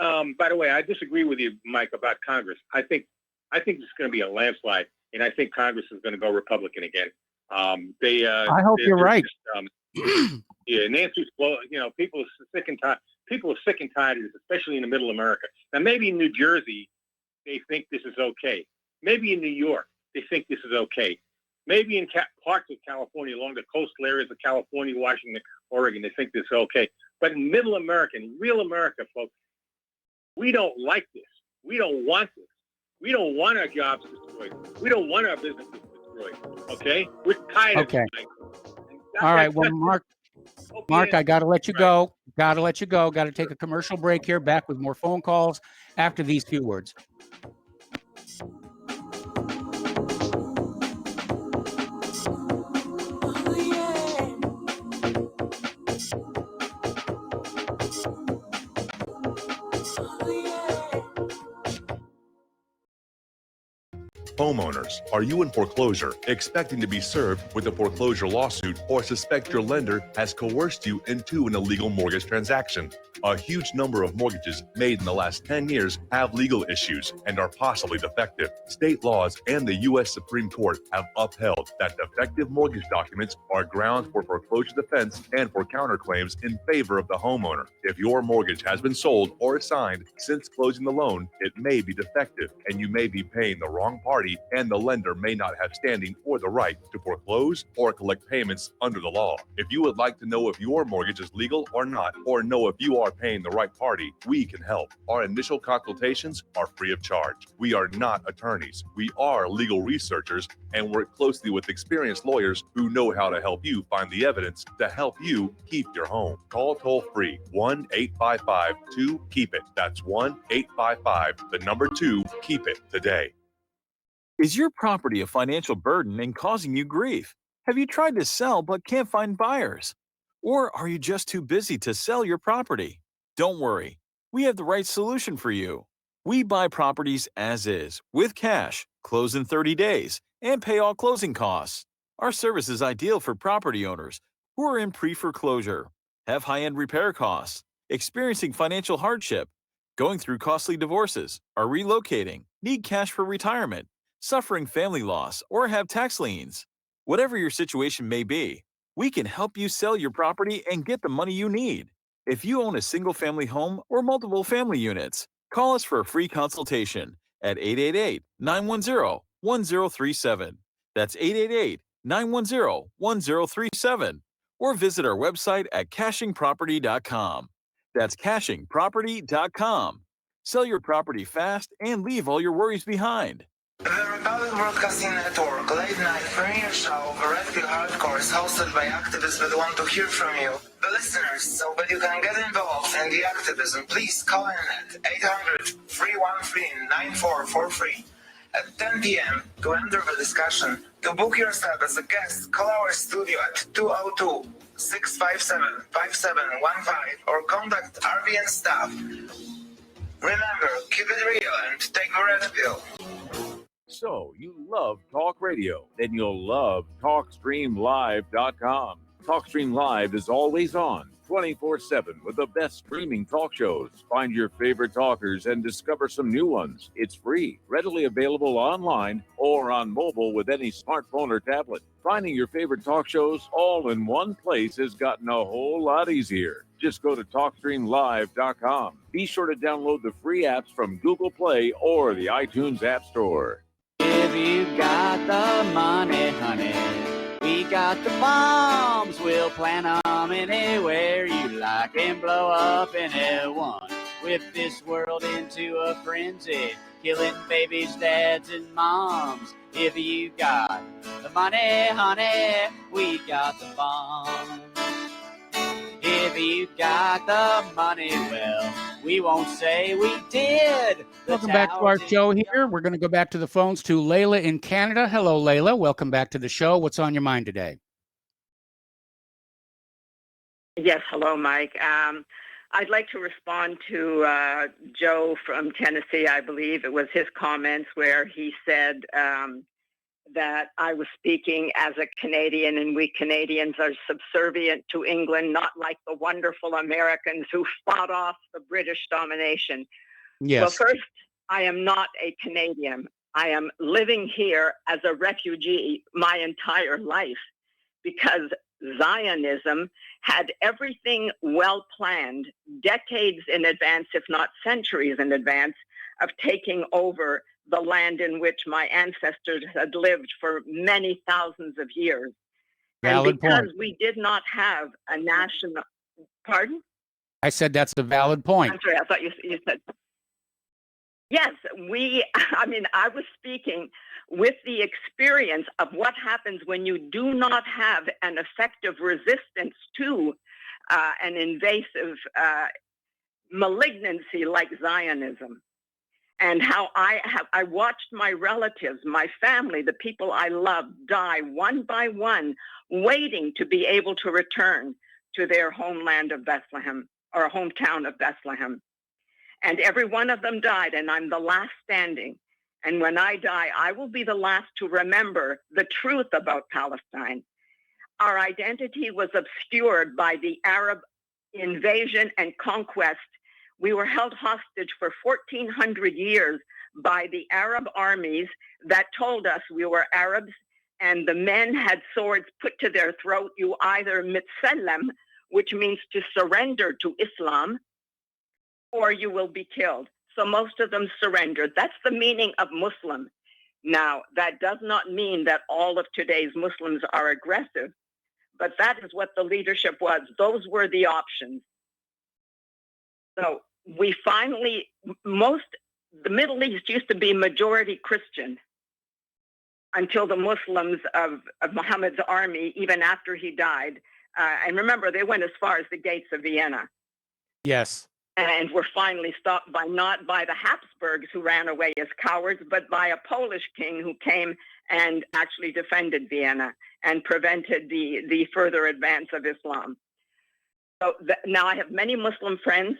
by the way, I disagree with you, Mike, about Congress. I think it's going to be a landslide, and I think Congress is going to go Republican again. I hope you're right. Nancy Pelosi. People are sick and tired. People are sick and tired of this, especially in the middle America. Now, maybe in New Jersey, they think this is okay. Maybe in New York, they think this is okay. Maybe in parts of California, along the coastal areas of California, Washington, Oregon, they think this is okay. But in middle America, in real America, folks, we don't like this. We don't want this. We don't want our jobs destroyed. We don't want our businesses destroyed. Okay? We're tired of it. All right. Well, Mark, I got to let you go. Got to take a commercial break here. Back with more phone calls after these few words. Homeowners, are you in foreclosure, expecting to be served with a foreclosure lawsuit, or suspect your lender has coerced you into an illegal mortgage transaction? A huge number of mortgages made in the last 10 years have legal issues and are possibly defective. State laws and the U.S. Supreme Court have upheld that defective mortgage documents are grounds for foreclosure defense and for counterclaims in favor of the homeowner. If your mortgage has been sold or assigned since closing the loan, it may be defective and you may be paying the wrong party, and the lender may not have standing or the right to foreclose or collect payments under the law. If you would like to know if your mortgage is legal or not, or know if you are paying the right party, we can help. Our initial consultations are free of charge. We are not attorneys. We are legal researchers and work closely with experienced lawyers who know how to help you find the evidence to help you keep your home. Call toll free 1-855-2-KEEP-IT. That's 1-855-2-KEEP-IT today. Is your property a financial burden and causing you grief? Have you tried to sell but can't find buyers? Or are you just too busy to sell your property? Don't worry, we have the right solution for you. We buy properties as is, with cash, close in 30 days, and pay all closing costs. Our service is ideal for property owners who are in pre-foreclosure, have high-end repair costs, experiencing financial hardship, going through costly divorces, are relocating, need cash for retirement, suffering family loss, or have tax liens. Whatever your situation may be, we can help you sell your property and get the money you need. If you own a single-family home or multiple family units, call us for a free consultation at 888-910-1037. That's 888-910-1037. Or visit our website at cashingproperty.com. That's cashingproperty.com. Sell your property fast and leave all your worries behind. The Republic Broadcasting Network late night premiere show Red Pill Hardcore is hosted by activists that want to hear from you, the listeners. So that you can get involved in the activism, please call in at 800-313-9443 at 10 p.m. to enter the discussion. To book yourself as a guest, call our studio at 202-657-5715 or contact RVN staff. Remember, keep it real and take the red pill. So, you love talk radio, then you'll love TalkStreamLive.com. TalkStream Live is always on, 24/7 with the best streaming talk shows. Find your favorite talkers and discover some new ones. It's free, readily available online or on mobile with any smartphone or tablet. Finding your favorite talk shows all in one place has gotten a whole lot easier. Just go to TalkStreamLive.com. Be sure to download the free apps from Google Play or the iTunes App Store. If you got the money, honey, we got the bombs. We'll plant 'em anywhere you like and blow up anyone. Whip this world into a frenzy, killing babies, dads, and moms. If you got the money, honey, we got the bombs. If you got the money, well, we won't say we did. Welcome back to our show here. We're going to go back to the phones to Layla in Canada. Hello, Layla. Welcome back to the show. What's on your mind today? Yes, hello, Mike. I'd like to respond to Joe from Tennessee. I believe it was his comments where he said that I was speaking as a Canadian, and we Canadians are subservient to England, not like the wonderful Americans who fought off the British domination. Yes. Well, first, I am not a Canadian. I am living here as a refugee my entire life because Zionism had everything well planned, decades in advance, if not centuries in advance, of taking over the land in which my ancestors had lived for many thousands of years. Valid and because point. we did not have a national, pardon? I said that's a valid point. I'm sorry, I thought you said. Yes, I was speaking with the experience of what happens when you do not have an effective resistance to an invasive malignancy like Zionism. And how I watched my relatives, my family, the people I loved die one by one, waiting to be able to return to their homeland of Bethlehem or hometown of Bethlehem. And every one of them died, and I'm the last standing. And when I die, I will be the last to remember the truth about Palestine. Our identity was obscured by the Arab invasion and conquest. We were held hostage for 1,400 years by the Arab armies that told us we were Arabs, and the men had swords put to their throat. You either mitzellem, which means to surrender to Islam, or you will be killed. So most of them surrendered. That's the meaning of Muslim. Now, that does not mean that all of today's Muslims are aggressive, but that is what the leadership was. Those were the options. So we finally, the Middle East used to be majority Christian until the Muslims of Muhammad's army, even after he died. And remember, they went as far as the gates of Vienna. Yes. And were finally stopped not by the Habsburgs who ran away as cowards, but by a Polish king who came and actually defended Vienna and prevented the further advance of Islam. So now I have many Muslim friends,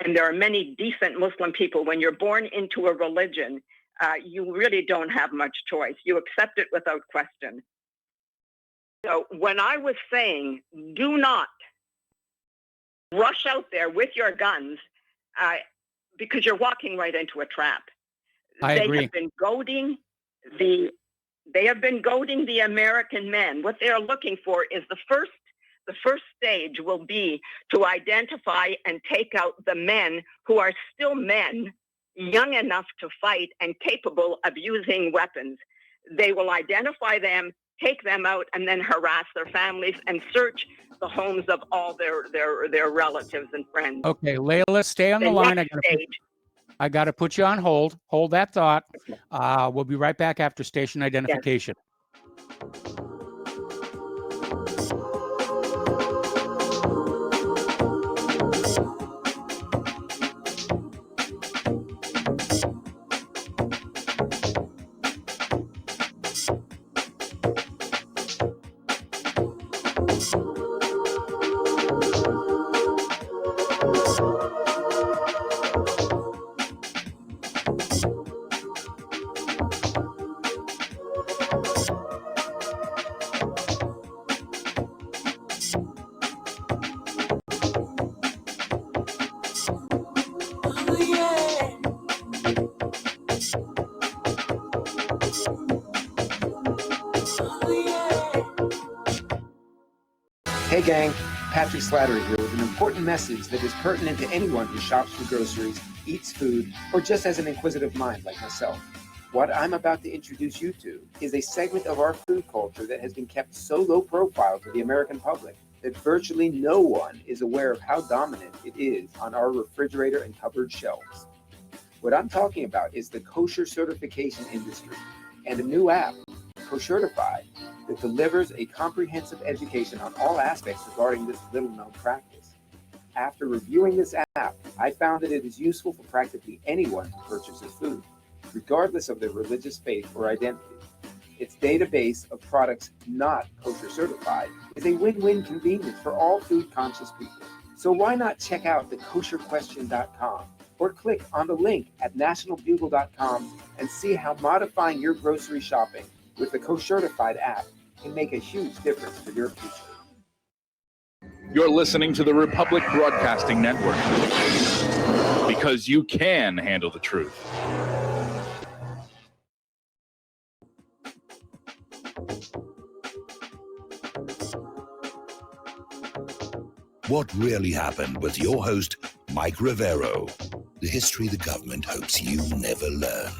and there are many decent Muslim people. When you're born into a religion, you really don't have much choice. You accept it without question. So when I was saying, do not rush out there with your guns, because you're walking right into a trap. I agree. They have been goading the American men. What they are looking for is the first stage will be to identify and take out the men who are still men, young enough to fight and capable of using weapons. They will identify them, take them out, and then harass their families and search the homes of all their relatives and friends. Okay, Layla, stay on the line. I got to put you on hold. Hold that thought. We'll be right back after station identification. Yes. Hey gang, Patrick Slattery here with an important message that is pertinent to anyone who shops for groceries, eats food, or just has an inquisitive mind like myself. What I'm about to introduce you to is a segment of our food culture that has been kept so low profile to the American public that virtually no one is aware of how dominant it is on our refrigerator and cupboard shelves. What I'm talking about is the kosher certification industry and a new app, Koshertify, that delivers a comprehensive education on all aspects regarding this little-known practice. After reviewing this app, I found that it is useful for practically anyone who purchases food, regardless of their religious faith or identity. Its database of products not kosher certified is a win-win convenience for all food-conscious people. So why not check out the kosherquestion.com or click on the link at nationalbugle.com and see how modifying your grocery shopping With the Co-Certified app, it can make a huge difference for your future. You're listening to the Republic Broadcasting Network because you can handle the truth. What really happened with your host, Mike Rivero. The history the government hopes you never learn.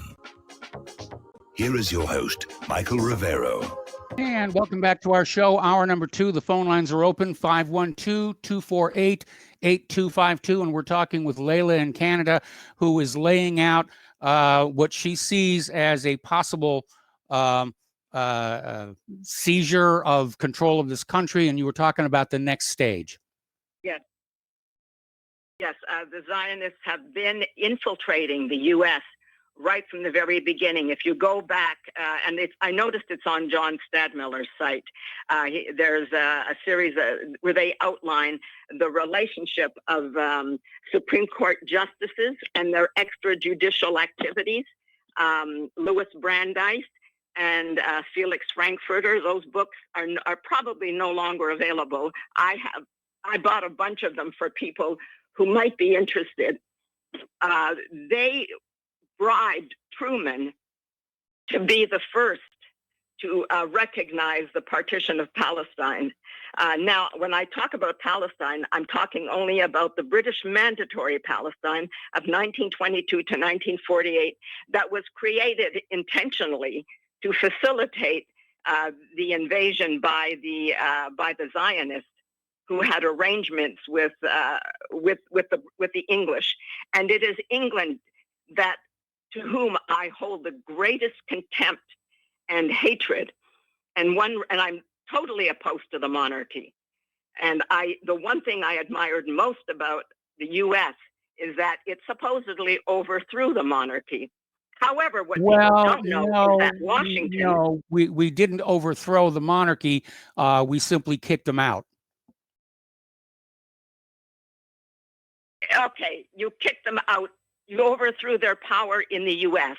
Here is your host, Michael Rivero. And welcome back to our show, hour number 2. The phone lines are open, 512-248-8252. And we're talking with Layla in Canada, who is laying out what she sees as a possible seizure of control of this country. And you were talking about the next stage. Yes. Yes, the Zionists have been infiltrating the U.S. right from the very beginning. If you go back, and I noticed it's on John Stadmiller's site, there's a series where they outline the relationship of Supreme Court justices and their extrajudicial activities. Louis Brandeis and Felix Frankfurter, those books are probably no longer available. I bought a bunch of them for people who might be interested. They bribed Truman to be the first to recognize the partition of Palestine. Now, when I talk about Palestine, I'm talking only about the British Mandatory Palestine of 1922 to 1948 that was created intentionally to facilitate the invasion by the Zionists, who had arrangements with the English. And it is England to whom I hold the greatest contempt and hatred. And I'm totally opposed to the monarchy. And the one thing I admired most about the U.S. is that it supposedly overthrew the monarchy. However, what people don't know is that Washington... No, we didn't overthrow the monarchy. We simply kicked them out. Okay, you kicked them out. You overthrew their power in the U.S.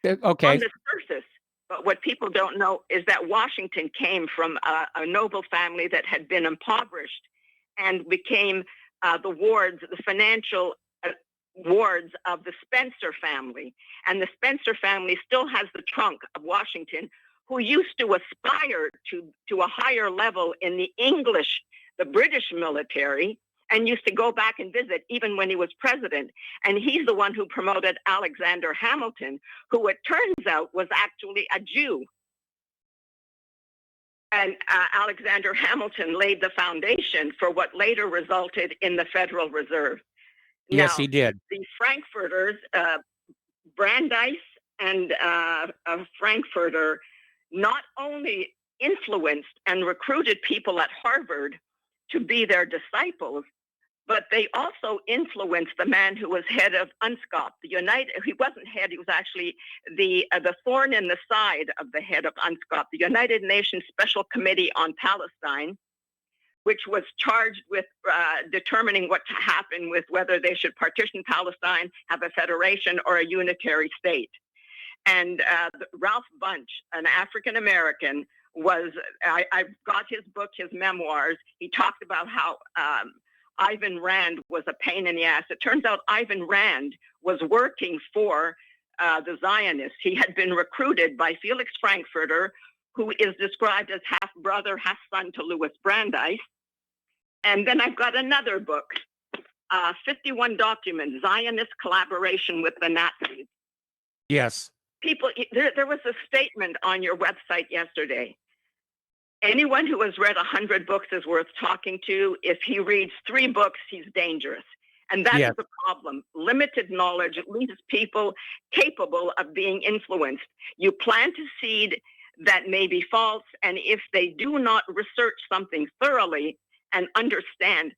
Okay. On the surface. But what people don't know is that Washington came from a noble family that had been impoverished and became the financial wards of the Spencer family. And the Spencer family still has the trunk of Washington, who used to aspire to a higher level in the British military, and used to go back and visit even when he was president. And he's the one who promoted Alexander Hamilton, who it turns out was actually a Jew. And Alexander Hamilton laid the foundation for what later resulted in the Federal Reserve. Yes, he did. The Frankfurters, Brandeis and Frankfurter, not only influenced and recruited people at Harvard to be their disciples, but they also influenced the man who was head of UNSCOP. He wasn't head, he was actually the thorn in the side of the head of UNSCOP, the United Nations Special Committee on Palestine, which was charged with determining what to happen with whether they should partition Palestine, have a federation, or a unitary state. And Ralph Bunche, an African-American, I've got his book, his memoirs. He talked about how Ivan Rand was a pain in the ass. It turns out Ivan Rand was working for the Zionists. He had been recruited by Felix Frankfurter, who is described as half brother, half son to Louis Brandeis. And then I've got another book, 51 Documents, Zionist Collaboration with the Nazis. Yes. People, there was a statement on your website yesterday. Anyone who has read 100 books is worth talking to. If he reads 3 books, he's dangerous. And that's the problem. Limited knowledge leaves people capable of being influenced. You plant a seed that may be false, and if they do not research something thoroughly and understand,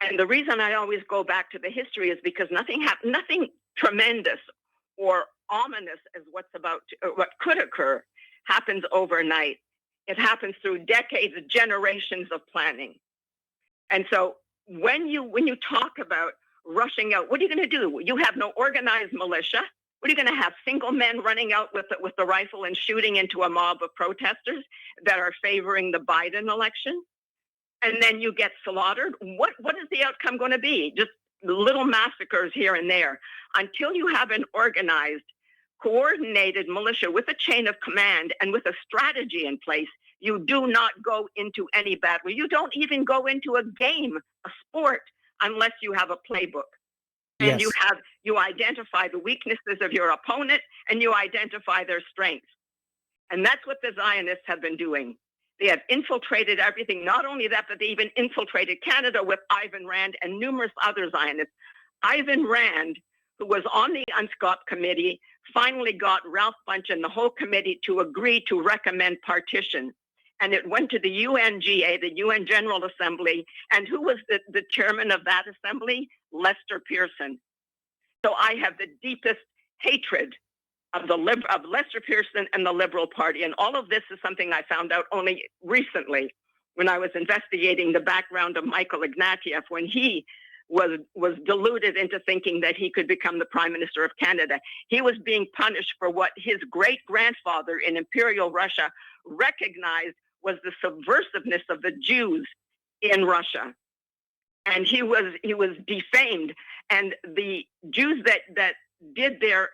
and the reason I always go back to the history is because nothing tremendous or ominous as what could occur happens overnight. It happens through decades, generations of planning. And so when you talk about rushing out, what are you going to do? You have no organized militia. What are you going to have? Single men running out with the rifle and shooting into a mob of protesters that are favoring the Biden election? And then you get slaughtered. What is the outcome going to be? Just little massacres here and there. Until you have an organized, coordinated militia with a chain of command and with a strategy in place, you do not go into any battle. You don't even go into a game, a sport, unless you have a playbook. And Yes. you identify the weaknesses of your opponent and you identify their strengths. And that's what the Zionists have been doing. They have infiltrated everything. Not only that, but they even infiltrated Canada with Ivan Rand and numerous other Zionists. Ivan Rand, who was on the UNSCOP committee, finally got Ralph Bunche and the whole committee to agree to recommend partition. And it went to the UNGA, the UN General Assembly. And who was the chairman of that assembly? Lester Pearson. So I have the deepest hatred of Lester Pearson and the Liberal Party. And all of this is something I found out only recently when I was investigating the background of Michael Ignatieff, when he was deluded into thinking that he could become the Prime Minister of Canada. He was being punished for what his great-grandfather in Imperial Russia recognized was the subversiveness of the Jews in Russia. And he was defamed. And the Jews that did their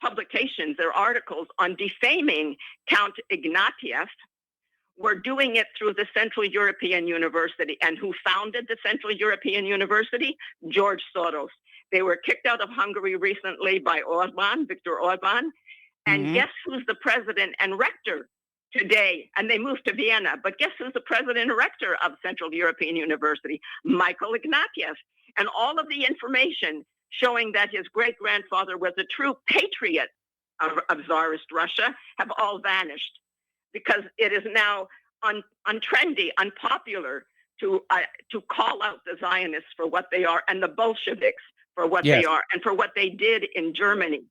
publications, their articles on defaming Count Ignatieff were doing it through the Central European University. And who founded the Central European University? George Soros. They were kicked out of Hungary recently by Orban, Viktor Orban. And guess who's the president and rector today? And they moved to Vienna. But guess who's the president and rector of Central European University? Michael Ignatieff. And all of the information showing that his great-grandfather was a true patriot of Tsarist Russia have all vanished, because it is now untrendy, unpopular to call out the Zionists for what they are and the Bolsheviks for what they are and for what they did in Germany.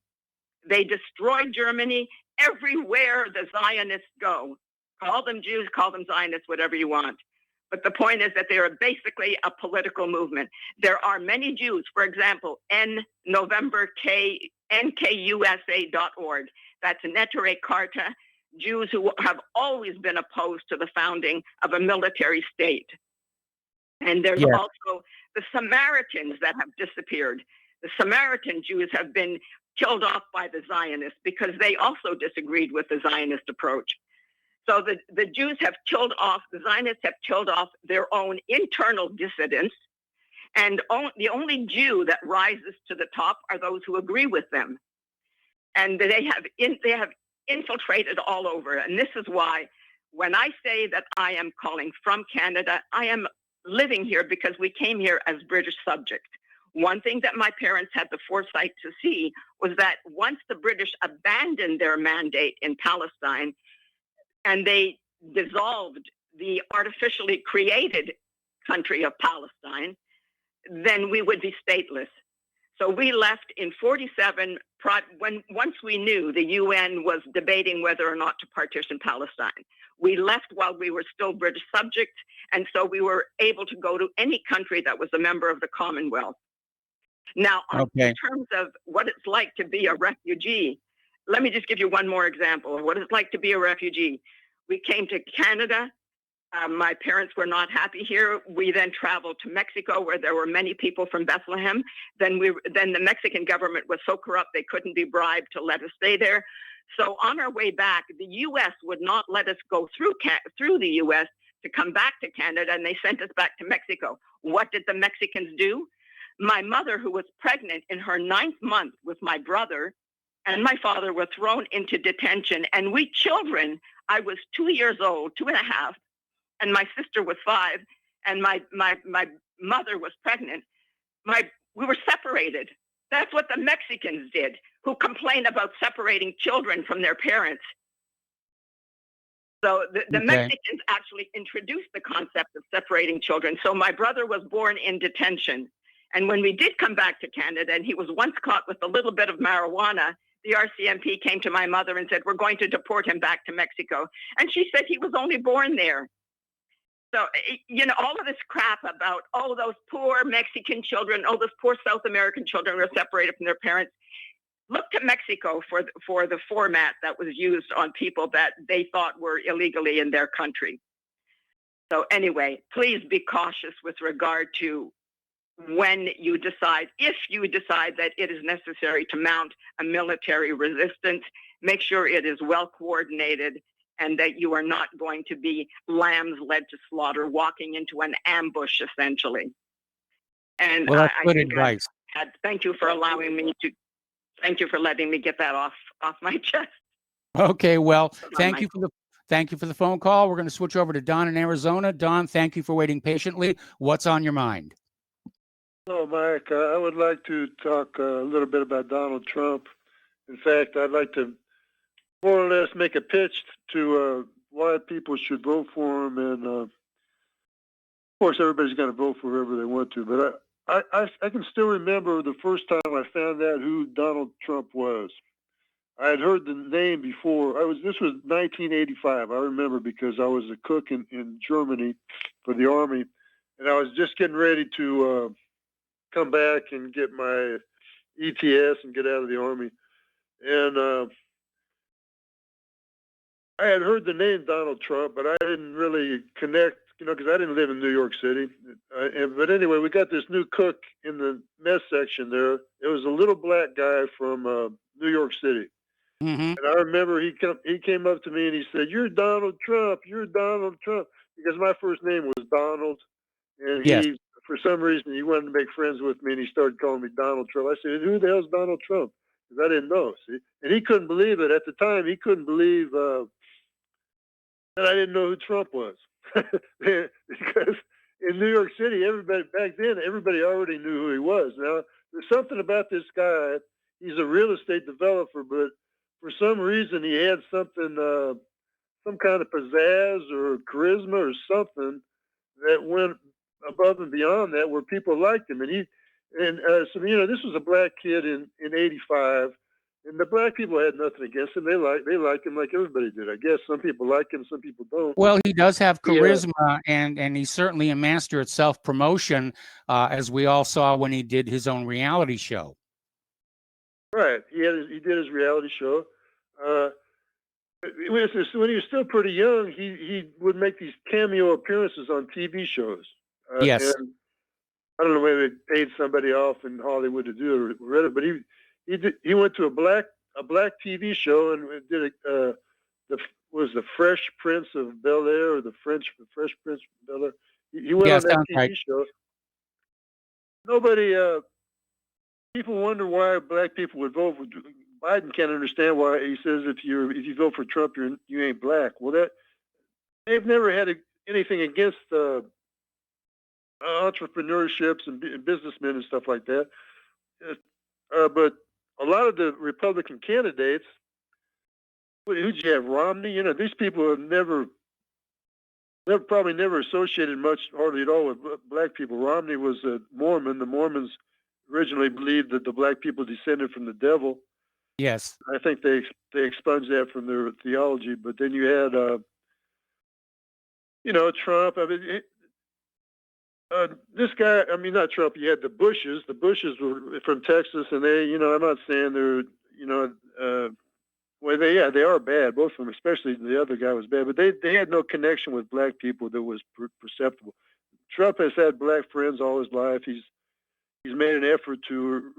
They destroyed Germany everywhere the Zionists go. Call them Jews, call them Zionists, whatever you want. But the point is that they are basically a political movement. There are many Jews, for example, NKUSA.org. That's Neturei Karta, Jews who have always been opposed to the founding of a military state. And there's also the Samaritans that have disappeared. The Samaritan Jews have been killed off by the Zionists because they also disagreed with the Zionist approach. So the Jews have killed off, the Zionists have killed off their own internal dissidents. And the only Jew that rises to the top are those who agree with them. And they have infiltrated all over. And this is why when I say that I am calling from Canada, I am living here because we came here as British subjects. One thing that my parents had the foresight to see was that once the British abandoned their mandate in Palestine, and they dissolved the artificially created country of Palestine, then we would be stateless. So we left in 47, once we knew the UN was debating whether or not to partition Palestine. We left while we were still British subjects, and so we were able to go to any country that was a member of the Commonwealth. Now, in terms of what it's like to be a refugee, let me just give you one more example of what it's like to be a refugee. We came to Canada. My parents were not happy here. We then traveled to Mexico, where there were many people from Bethlehem. Then the Mexican government was so corrupt they couldn't be bribed to let us stay there. So on our way back, the U.S. would not let us go through the U.S. to come back to Canada, and they sent us back to Mexico. What did the Mexicans do? My mother, who was pregnant in her 9th month with my brother, and my father were thrown into detention. And we children, I was 2 years old, 2.5, and my sister was 5, and my mother was pregnant. We were separated. That's what the Mexicans did, who complain about separating children from their parents. So the Mexicans actually introduced the concept of separating children. So my brother was born in detention. And when we did come back to Canada, and he was once caught with a little bit of marijuana, the RCMP came to my mother and said, we're going to deport him back to Mexico. And she said he was only born there. So, all of this crap about, those poor Mexican children, those poor South American children were separated from their parents. look to Mexico for the format that was used on people that they thought were illegally in their country. So anyway, please be cautious with regard to when you decide, if you decide that it is necessary to mount a military resistance, make sure it is well coordinated and that you are not going to be lambs led to slaughter, walking into an ambush essentially. And Well, that's I good think advice. thank you for allowing me to, thank you for letting me get that off my chest. Okay, well, Thank thank you for the phone call. We're going to switch over to Don in Arizona. Don, thank you for waiting patiently. What's on your mind? Hello, Mike. I would like to talk a little bit about Donald Trump. In fact, I'd like to more or less make a pitch to why people should vote for him. And of course, everybody's going to vote for whoever they want to. But I can still remember the first time I found out who Donald Trump was. I had heard the name before. This was 1985. I remember because I was a cook in Germany for the Army, and I was just getting ready to come back and get my ETS and get out of the Army. And I had heard the name Donald Trump, but I didn't really connect, because I didn't live in New York City. But anyway, we got this new cook in the mess section there. It was a little black guy from New York City. Mm-hmm. And I remember he came up to me and he said, "You're Donald Trump. You're Donald Trump," because my first name was Donald, and Yes. he, for some reason, he wanted to make friends with me, and he started calling me Donald Trump. I said, "Who the hell's Donald Trump?" Because I didn't know. See, and he couldn't believe it at the time. He couldn't believe that I didn't know who Trump was, because in New York City, everybody back then, everybody already knew who he was. Now, there's something about this guy. He's a real estate developer, but for some reason, he had something, some kind of pizzazz or charisma or something that went above and beyond that, where people liked him. And so this was a black kid in '85, and the black people had nothing against him. They like him like everybody did. I guess some people like him, some people don't. Well, he does have charisma, and he's certainly a master at self-promotion, as we all saw when he did his own reality show. Right. He did his reality show. When he was still pretty young, he would make these cameo appearances on TV shows. Yes. And I don't know whether they paid somebody off in Hollywood to do it, but he went to a black TV show and did the Fresh Prince of Bel Air, or the Fresh Prince of Bel Air. He went on that TV show. Nobody. People wonder why black people would vote for Biden. Can't understand why he says if you vote for Trump, you ain't black. Well, they've never had anything against entrepreneurships and businessmen and stuff like that. But a lot of the Republican candidates, who'd you have? Romney. These people have probably never associated much, hardly at all, with black people. Romney was a Mormon. The Mormons originally believed that the black people descended from the devil. Yes. I think they expunged that from their theology. But then you had, Trump. I mean, this guy. I mean, not Trump. You had the Bushes. The Bushes were from Texas, and they. I'm not saying they're. Well, they are bad. Both of them, especially the other guy, was bad. But they had no connection with black people that was perceptible. Trump has had black friends all his life. He's made an effort to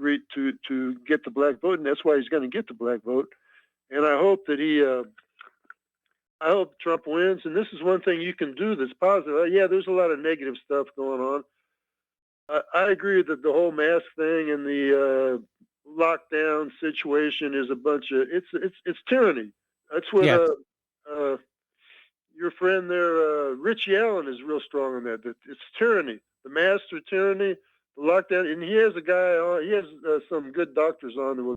get the black vote, and that's why he's going to get the black vote. And I hope that I hope Trump wins. And this is one thing you can do that's positive. Yeah, there's a lot of negative stuff going on. I agree that the whole mask thing and the lockdown situation is a bunch of it's tyranny. That's what your friend there, Richie Allen, is real strong on that. That it's tyranny. The masks are tyranny. The lockdown, and he has a guy on. He has some good doctors on that will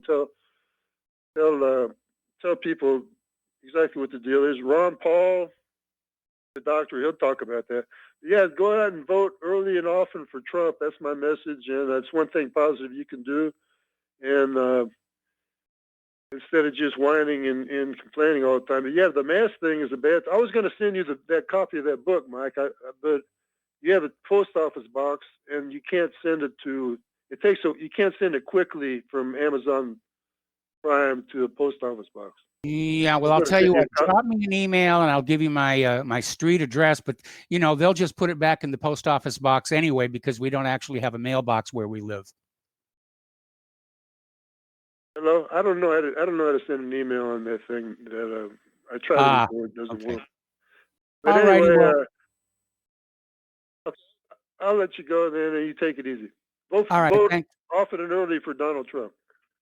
tell people exactly what the deal is. Ron Paul, the doctor, he'll talk about that. Yeah, go out and vote early and often for Trump. That's my message, and that's one thing positive you can do. And instead of just whining and complaining all the time. But yeah, the mask thing is a bad. I was going to send you that copy of that book, Mike, but you have a post office box, and you can't send it to. You can't send it quickly from Amazon prime to the post office box. Yeah, well, I'll tell you what. Drop me an email, and I'll give you my my street address. But they'll just put it back in the post office box anyway because we don't actually have a mailbox where we live. Hello, I don't know how to send an email on that thing. That I tried it before, it doesn't work. But All anyway, righty, well, I'll let you go then, and you take it easy. Vote all right, often and early for Donald Trump.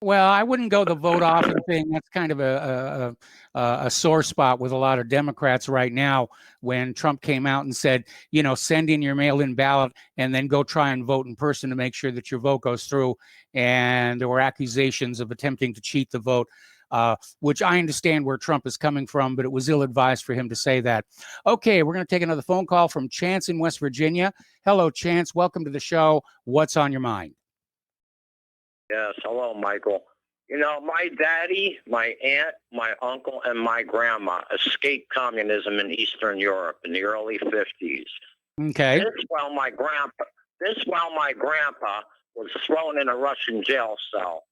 Well, I wouldn't go the vote often thing. That's kind of a sore spot with a lot of Democrats right now. When Trump came out and said, send in your mail-in ballot and then go try and vote in person to make sure that your vote goes through. And there were accusations of attempting to cheat the vote, which I understand where Trump is coming from, but it was ill-advised for him to say that. Okay, we're going to take another phone call from Chance in West Virginia. Hello, Chance. Welcome to the show. What's on your mind? Yes, hello, Michael. My daddy, my aunt, my uncle, and my grandma escaped communism in Eastern Europe in the early 50s. Okay. This while my grandpa was thrown in a Russian jail cell.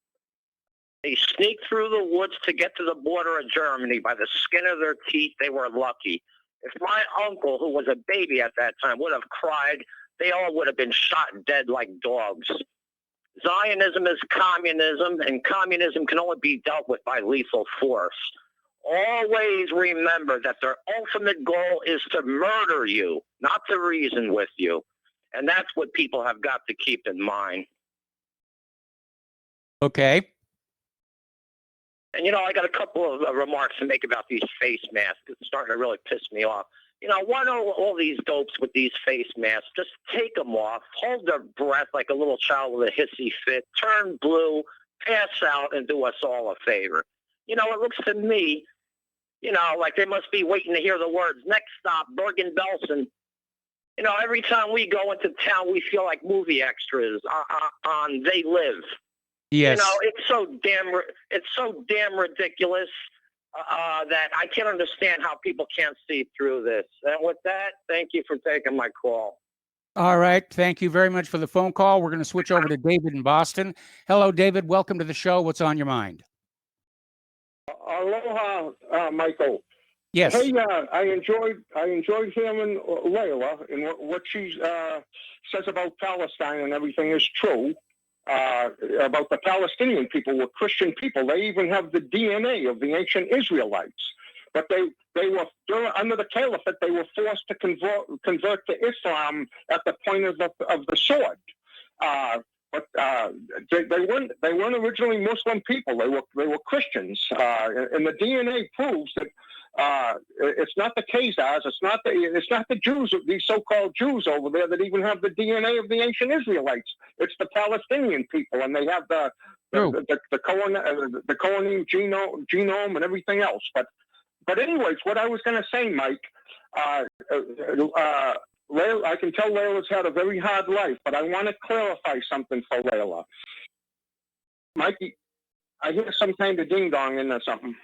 They sneaked through the woods to get to the border of Germany. By the skin of their teeth, they were lucky. If my uncle, who was a baby at that time, would have cried, they all would have been shot dead like dogs. Zionism is communism, and communism can only be dealt with by lethal force. Always remember that their ultimate goal is to murder you, not to reason with you. And that's what people have got to keep in mind. Okay. And, I got a couple of remarks to make about these face masks. It's starting to really piss me off. Why don't all these dopes with these face masks just take them off, hold their breath like a little child with a hissy fit, turn blue, pass out, and do us all a favor? It looks to me, like they must be waiting to hear the words, next stop, Bergen-Belsen. Every time we go into town, we feel like movie extras on They Live. Yes. It's so damn ridiculous. That I can't understand how people can't see through this. And with that, thank you for taking my call. All right. Thank you very much for the phone call. We're going to switch over to David in Boston. Hello, David. Welcome to the show. What's on your mind? Aloha, Michael. Yes. Hey, I enjoyed hearing Layla and what she says about Palestine and everything is true. About the Palestinian people were Christian people. They even have the DNA of the ancient Israelites. But they were under the caliphate. They were forced to convert to Islam at the point of the sword. But they weren't originally Muslim people. They were Christians. And the DNA proves that it's not the Khazars. It's not the Jews, these so-called Jews over there that even have the DNA of the ancient Israelites. It's the Palestinian people, and they have the Cohenine genome and everything else. But anyways, what I was going to say, Mike, Layla, I can tell Layla's had a very hard life, but I want to clarify something for Layla. Mikey, I hear some kind of ding-dong in there something.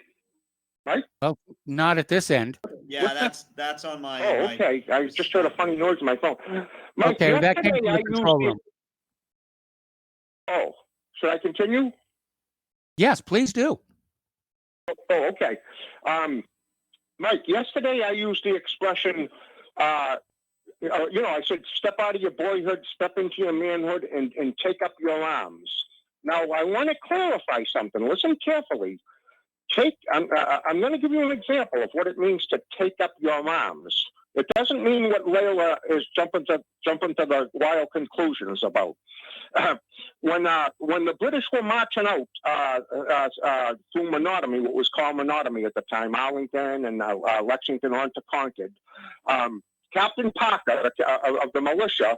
Right? Well, not at this end. Yeah, that's on my. Oh, okay. I just heard a funny noise on my phone. Mike, okay, that came from the control room. Oh, should I continue? Yes, please do. Oh, okay. Mike, yesterday I used the expression, I said, step out of your boyhood, step into your manhood, and take up your arms. Now, I want to clarify something. Listen carefully. I'm going to give you an example of what it means to take up your arms. It doesn't mean what Layla is jumping to the wild conclusions about. When the British were marching out through Monotony, what was called Monotony at the time, Arlington and Lexington on to Concord, Captain Parker of the militia,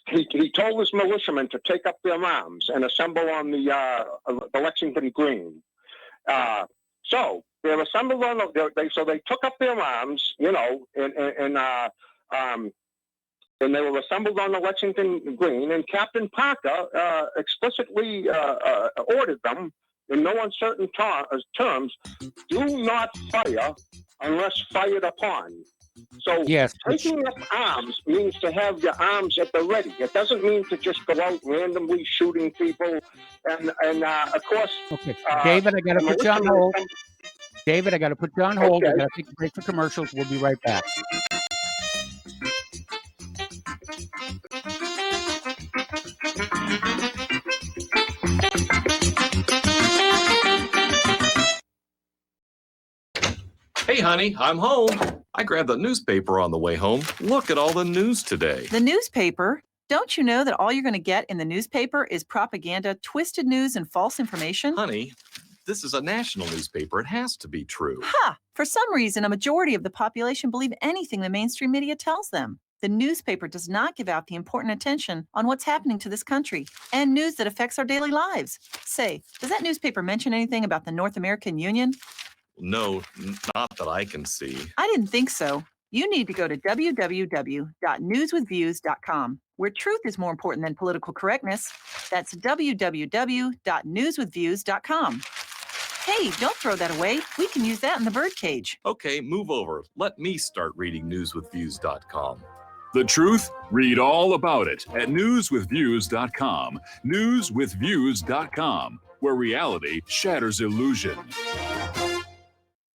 he told his militiamen to take up their arms and assemble on the Lexington Green. So they were assembled on so they took up their arms, and they were assembled on the Lexington Green. And Captain Parker explicitly ordered them in no uncertain terms: do not fire unless fired upon. So Yes, taking up arms means to have your arms at the ready. It doesn't mean to just go out randomly shooting people. And of course, okay. David, I got to put you on hold. David, I got to put you on hold. I got to take a break for commercials. We'll be right back. Hey, honey, I'm home. I grabbed the newspaper on the way home. Look at all the news today. The newspaper? Don't you know that all you're going to get in the newspaper is propaganda, twisted news, and false information? Honey, this is a national newspaper. It has to be true. Ha! For some reason, a majority of the population believe anything the mainstream media tells them. The newspaper does not give out the important attention on what's happening to this country and news that affects our daily lives. Say, does that newspaper mention anything about the North American Union? No, not that I can see. I didn't think so. You need to go to www.newswithviews.com, where truth is more important than political correctness. That's www.newswithviews.com. Hey, don't throw that away. We can use that in the birdcage. Okay, move over. Let me start reading newswithviews.com. The truth? Read all about it at newswithviews.com. Newswithviews.com, where reality shatters illusion.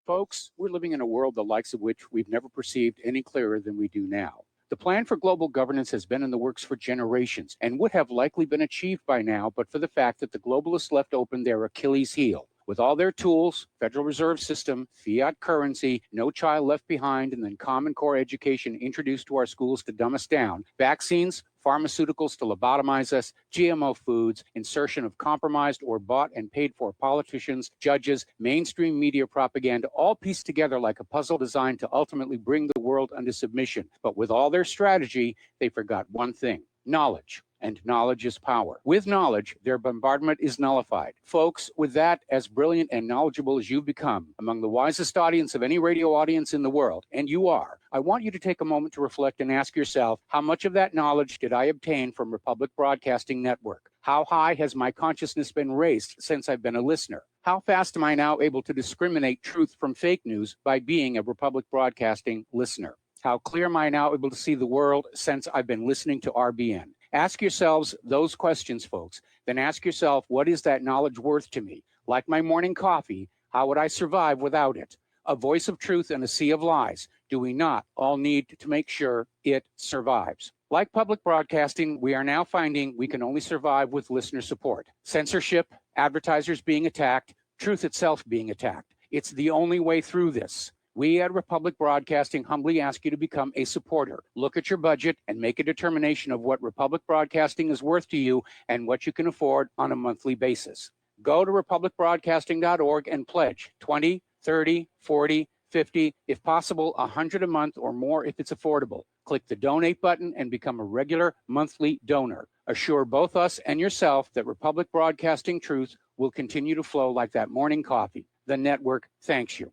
Folks, we're living in a world the likes of which we've never perceived any clearer than we do now. The plan for global governance has been in the works for generations and would have likely been achieved by now, but for the fact that the globalists left open their Achilles heel. With all their tools, Federal Reserve System, fiat currency, no child left behind, and then Common Core education introduced to our schools to dumb us down, vaccines, pharmaceuticals to lobotomize us, GMO foods, insertion of compromised or bought and paid for politicians, judges, mainstream media propaganda, all pieced together like a puzzle designed to ultimately bring the world under submission. But with all their strategy, they forgot one thing: knowledge. And knowledge is power. With knowledge, their bombardment is nullified. Folks, with that, as brilliant and knowledgeable as you've become, among the wisest audience of any radio audience in the world, and you are, I want you to take a moment to reflect and ask yourself, how much of that knowledge did I obtain from Republic Broadcasting Network? How high has my consciousness been raised since I've been a listener? How fast am I now able to discriminate truth from fake news by being a Republic Broadcasting listener? How clear am I now able to see the world since I've been listening to RBN? Ask yourselves those questions, folks. Then ask yourself, what is that knowledge worth to me? Like my morning coffee, how would I survive without it? A voice of truth in a sea of lies. Do we not all need to make sure it survives? Like public broadcasting, we are now finding we can only survive with listener support. Censorship, advertisers being attacked, truth itself being attacked. It's the only way through this. We at Republic Broadcasting humbly ask you to become a supporter. Look at your budget and make a determination of what Republic Broadcasting is worth to you and what you can afford on a monthly basis. Go to republicbroadcasting.org and pledge 20, 30, 40, 50, if possible, 100 a month or more if it's affordable. Click the donate button and become a regular monthly donor. Assure both us and yourself that Republic Broadcasting truth will continue to flow like that morning coffee. The network thanks you.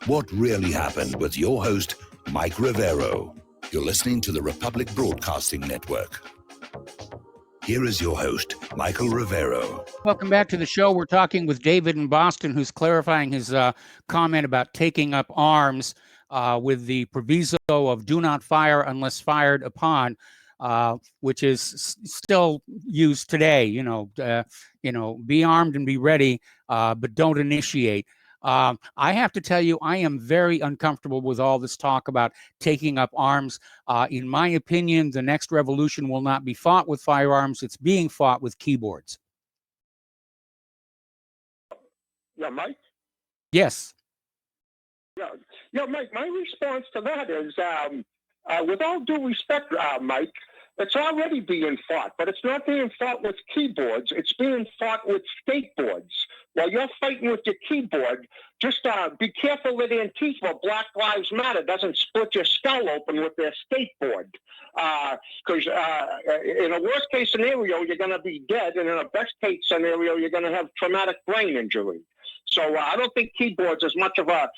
What really happened with your host, Mike Rivero. You're listening to the Republic Broadcasting Network. Here is your host, Michael Rivero. Welcome back to the show. We're talking with David in Boston, who's clarifying his comment about taking up arms with the proviso of do not fire unless fired upon, which is still used today. Be armed and be ready, but don't initiate. I have to tell you, I am very uncomfortable with all this talk about taking up arms. In my opinion, the next revolution will not be fought with firearms. It's being fought with keyboards. Yeah, Mike? Yes. Yeah, Mike, my response to that is, with all due respect, Mike, it's already being fought, but it's not being fought with keyboards. It's being fought with skateboards. While you're fighting with your keyboard, just be careful that Antifa, Black Lives Matter, doesn't split your skull open with their skateboard. Because in a worst-case scenario, you're going to be dead, and in a best-case scenario, you're going to have traumatic brain injury. So I don't think keyboards is much of a...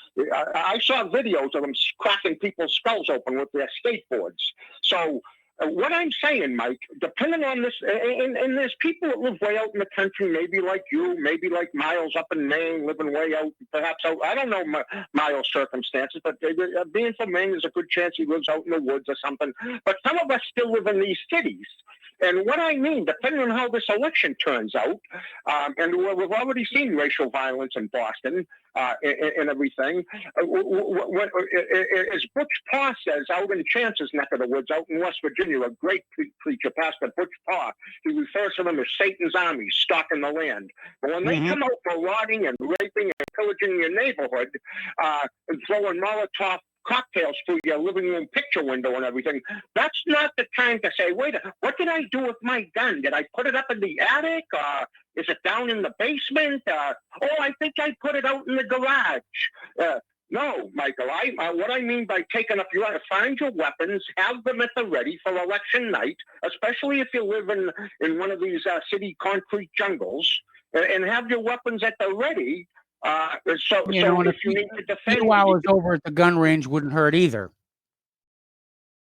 I saw videos of them cracking people's skulls open with their skateboards. So what I'm saying, Mike, depending on this, and there's people that live way out in the country, maybe like you, maybe like Miles up in Maine, living way out, perhaps out, I don't know Miles' circumstances, but being from Maine, there's a good chance he lives out in the woods or something. But some of us still live in these cities. And what I mean, depending on how this election turns out, and we've already seen racial violence in Boston and everything, as Butch Paw says out in Chance's neck of the woods, out in West Virginia, a great preacher, Pastor Butch Paw, he refers to them as Satan's armies stalking the land. But when they come out marauding and raping and pillaging your neighborhood, and throwing Molotov cocktails through your living room picture window and everything, that's not the time to say, wait, what did I do with my gun? Did I put it up in the attic? Is it down in the basement? I think I put it out in the garage. No, Michael, what I mean by taking up, you ought to find your weapons, have them at the ready for election night, especially if you live in one of these city concrete jungles, and have your weapons at the ready. So if you need to defend, a few hours over at the gun range wouldn't hurt either.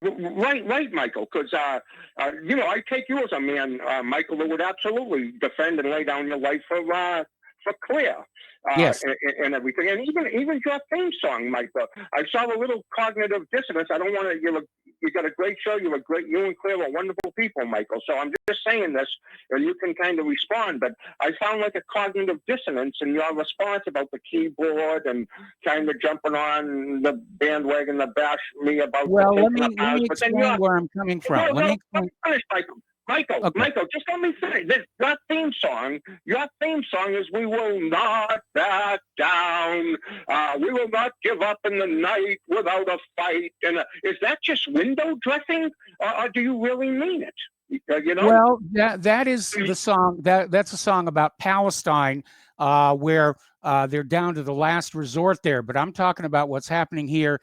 Right, Michael. Because I take you as a man, Michael, that would absolutely defend and lay down your life for clear. Yes. And everything, and even your theme song, Michael. I saw a little cognitive dissonance. I don't want to. You got a great show. You and Claire are wonderful people, Michael. So I'm just saying this, and you can kind of respond. But I found like a cognitive dissonance in your response about the keyboard and kind of jumping on the bandwagon to bash me about. Well, let me explain where I'm coming from. Let me finish, Michael. Michael, just let me finish. Your theme song is "We will not back down. We will not give up in the night without a fight." And is that just window dressing, or do you really mean it? Well, that is the song. That's a song about Palestine, where they're down to the last resort there. But I'm talking about what's happening here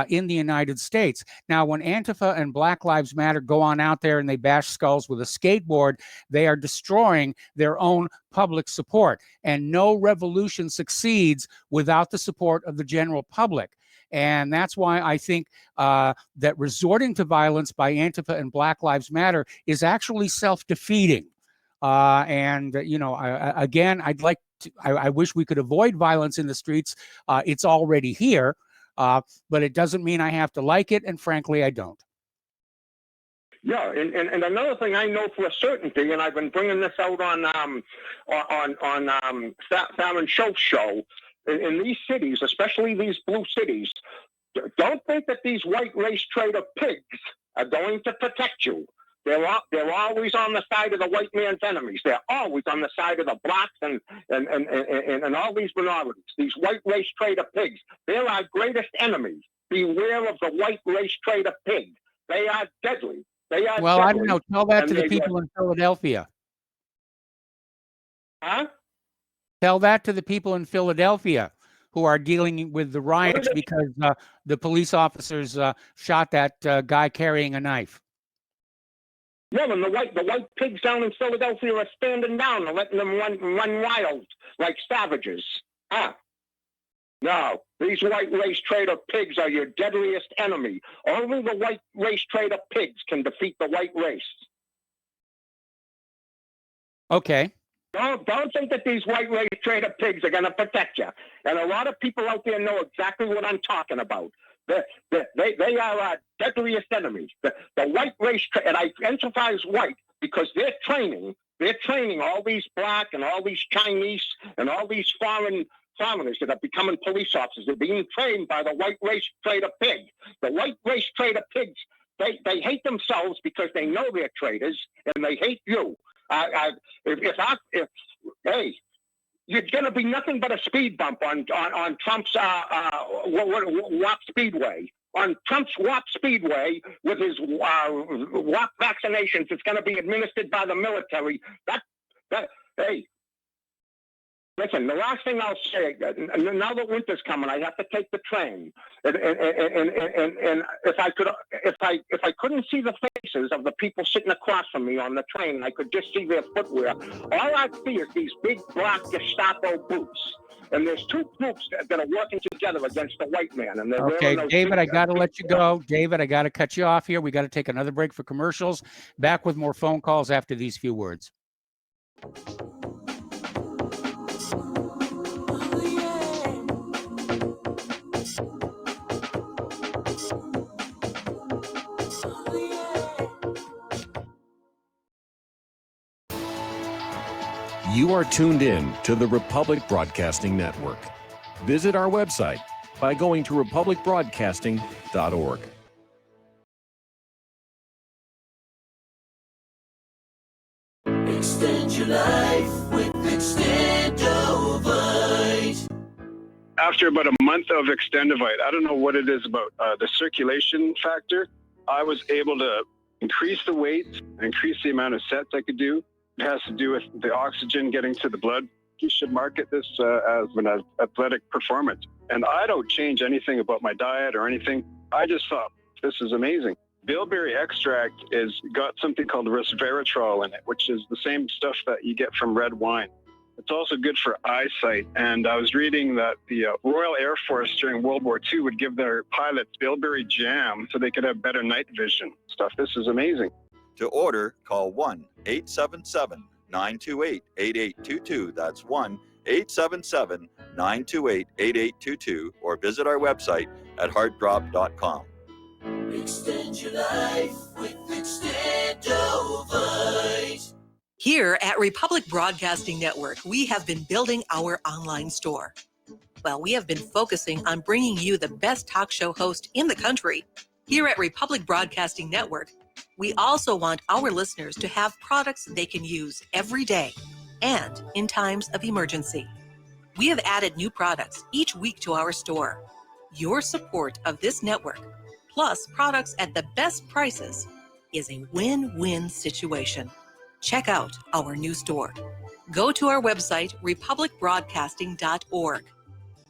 in the United States. Now, when Antifa and Black Lives Matter go on out there and they bash skulls with a skateboard, they are destroying their own public support. And no revolution succeeds without the support of the general public. And that's why I think that resorting to violence by Antifa and Black Lives Matter is actually self-defeating. Again, I wish we could avoid violence in the streets. It's already here, but it doesn't mean I have to like it. And frankly, I don't. Yeah, and another thing I know for a certainty, and I've been bringing this out on Fallon Schultz's show, in these cities, especially these blue cities, don't think that these white race trader pigs are going to protect you. They're always on the side of the white man's enemies. They're always on the side of the blacks and all these minorities. These white race trader pigs, they're our greatest enemies. Beware of the white race trader pig. They are deadly. Well, I don't know. Tell that to the people in Philadelphia. Huh? Tell that to the people in Philadelphia who are dealing with the riots because the police officers shot that guy carrying a knife. Yeah, and the white pigs down in Philadelphia are standing down and letting them run wild like savages. No, these white race trader pigs are your deadliest enemy. Only the white race trader pigs can defeat the white race. Okay. Don't think that these white race trader pigs are going to protect you. And a lot of people out there know exactly what I'm talking about. They are our deadliest enemies. The white race, and I emphasize white because they're training all these black and all these Chinese and all these foreigners that are becoming police officers. They're being trained by the white race trader pig. The white race trader pigs, they hate themselves because they know they're traitors and they hate you. Hey, you're going to be nothing but a speed bump on Trump's WAP Speedway. On Trump's WAP Speedway with his WAP vaccinations, it's going to be administered by the military. Hey, listen, the last thing I'll say, now that winter's coming, I have to take the train. And if I couldn't see the face of the people sitting across from me on the train. I could just see their footwear. All I see is these big black Gestapo boots. And there's two groups that are working together against the white man. And they're Okay, wearing those David, I big, got to let you go. David, I got to cut you off here. We got to take another break for commercials. Back with more phone calls after these few words. You are tuned in to the Republic Broadcasting Network. Visit our website by going to republicbroadcasting.org. Extend your life with Extendovite. After about a month of Extendovite, I don't know what it is about the circulation factor. I was able to increase the weight, increase the amount of sets I could do. It has to do with the oxygen getting to the blood. You should market this as an athletic performance. And I don't change anything about my diet or anything. I just thought, this is amazing. Bilberry extract is got something called resveratrol in it, which is the same stuff that you get from red wine. It's also good for eyesight. And I was reading that the Royal Air Force during World War II would give their pilots bilberry jam so they could have better night vision stuff. This is amazing. To order, call 1-877-928-8822. That's 1-877-928-8822, or visit our website at heartdrop.com. Extend your life with Extendovite. Here at Republic Broadcasting Network, we have been building our online store. Well, we have been focusing on bringing you the best talk show host in the country. Here at Republic Broadcasting Network, we also want our listeners to have products they can use every day and in times of emergency. We have added new products each week to our store. Your support of this network, plus products at the best prices, is a win-win situation. Check out our new store. Go to our website, republicbroadcasting.org,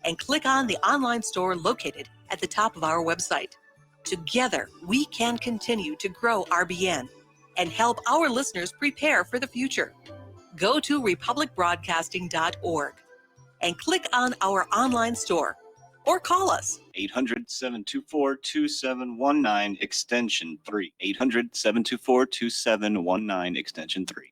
and click on the online store located at the top of our website. Together, we can continue to grow RBN and help our listeners prepare for the future. Go to republicbroadcasting.org and click on our online store or call us 800-724-2719 extension 3. 800-724-2719 extension 3.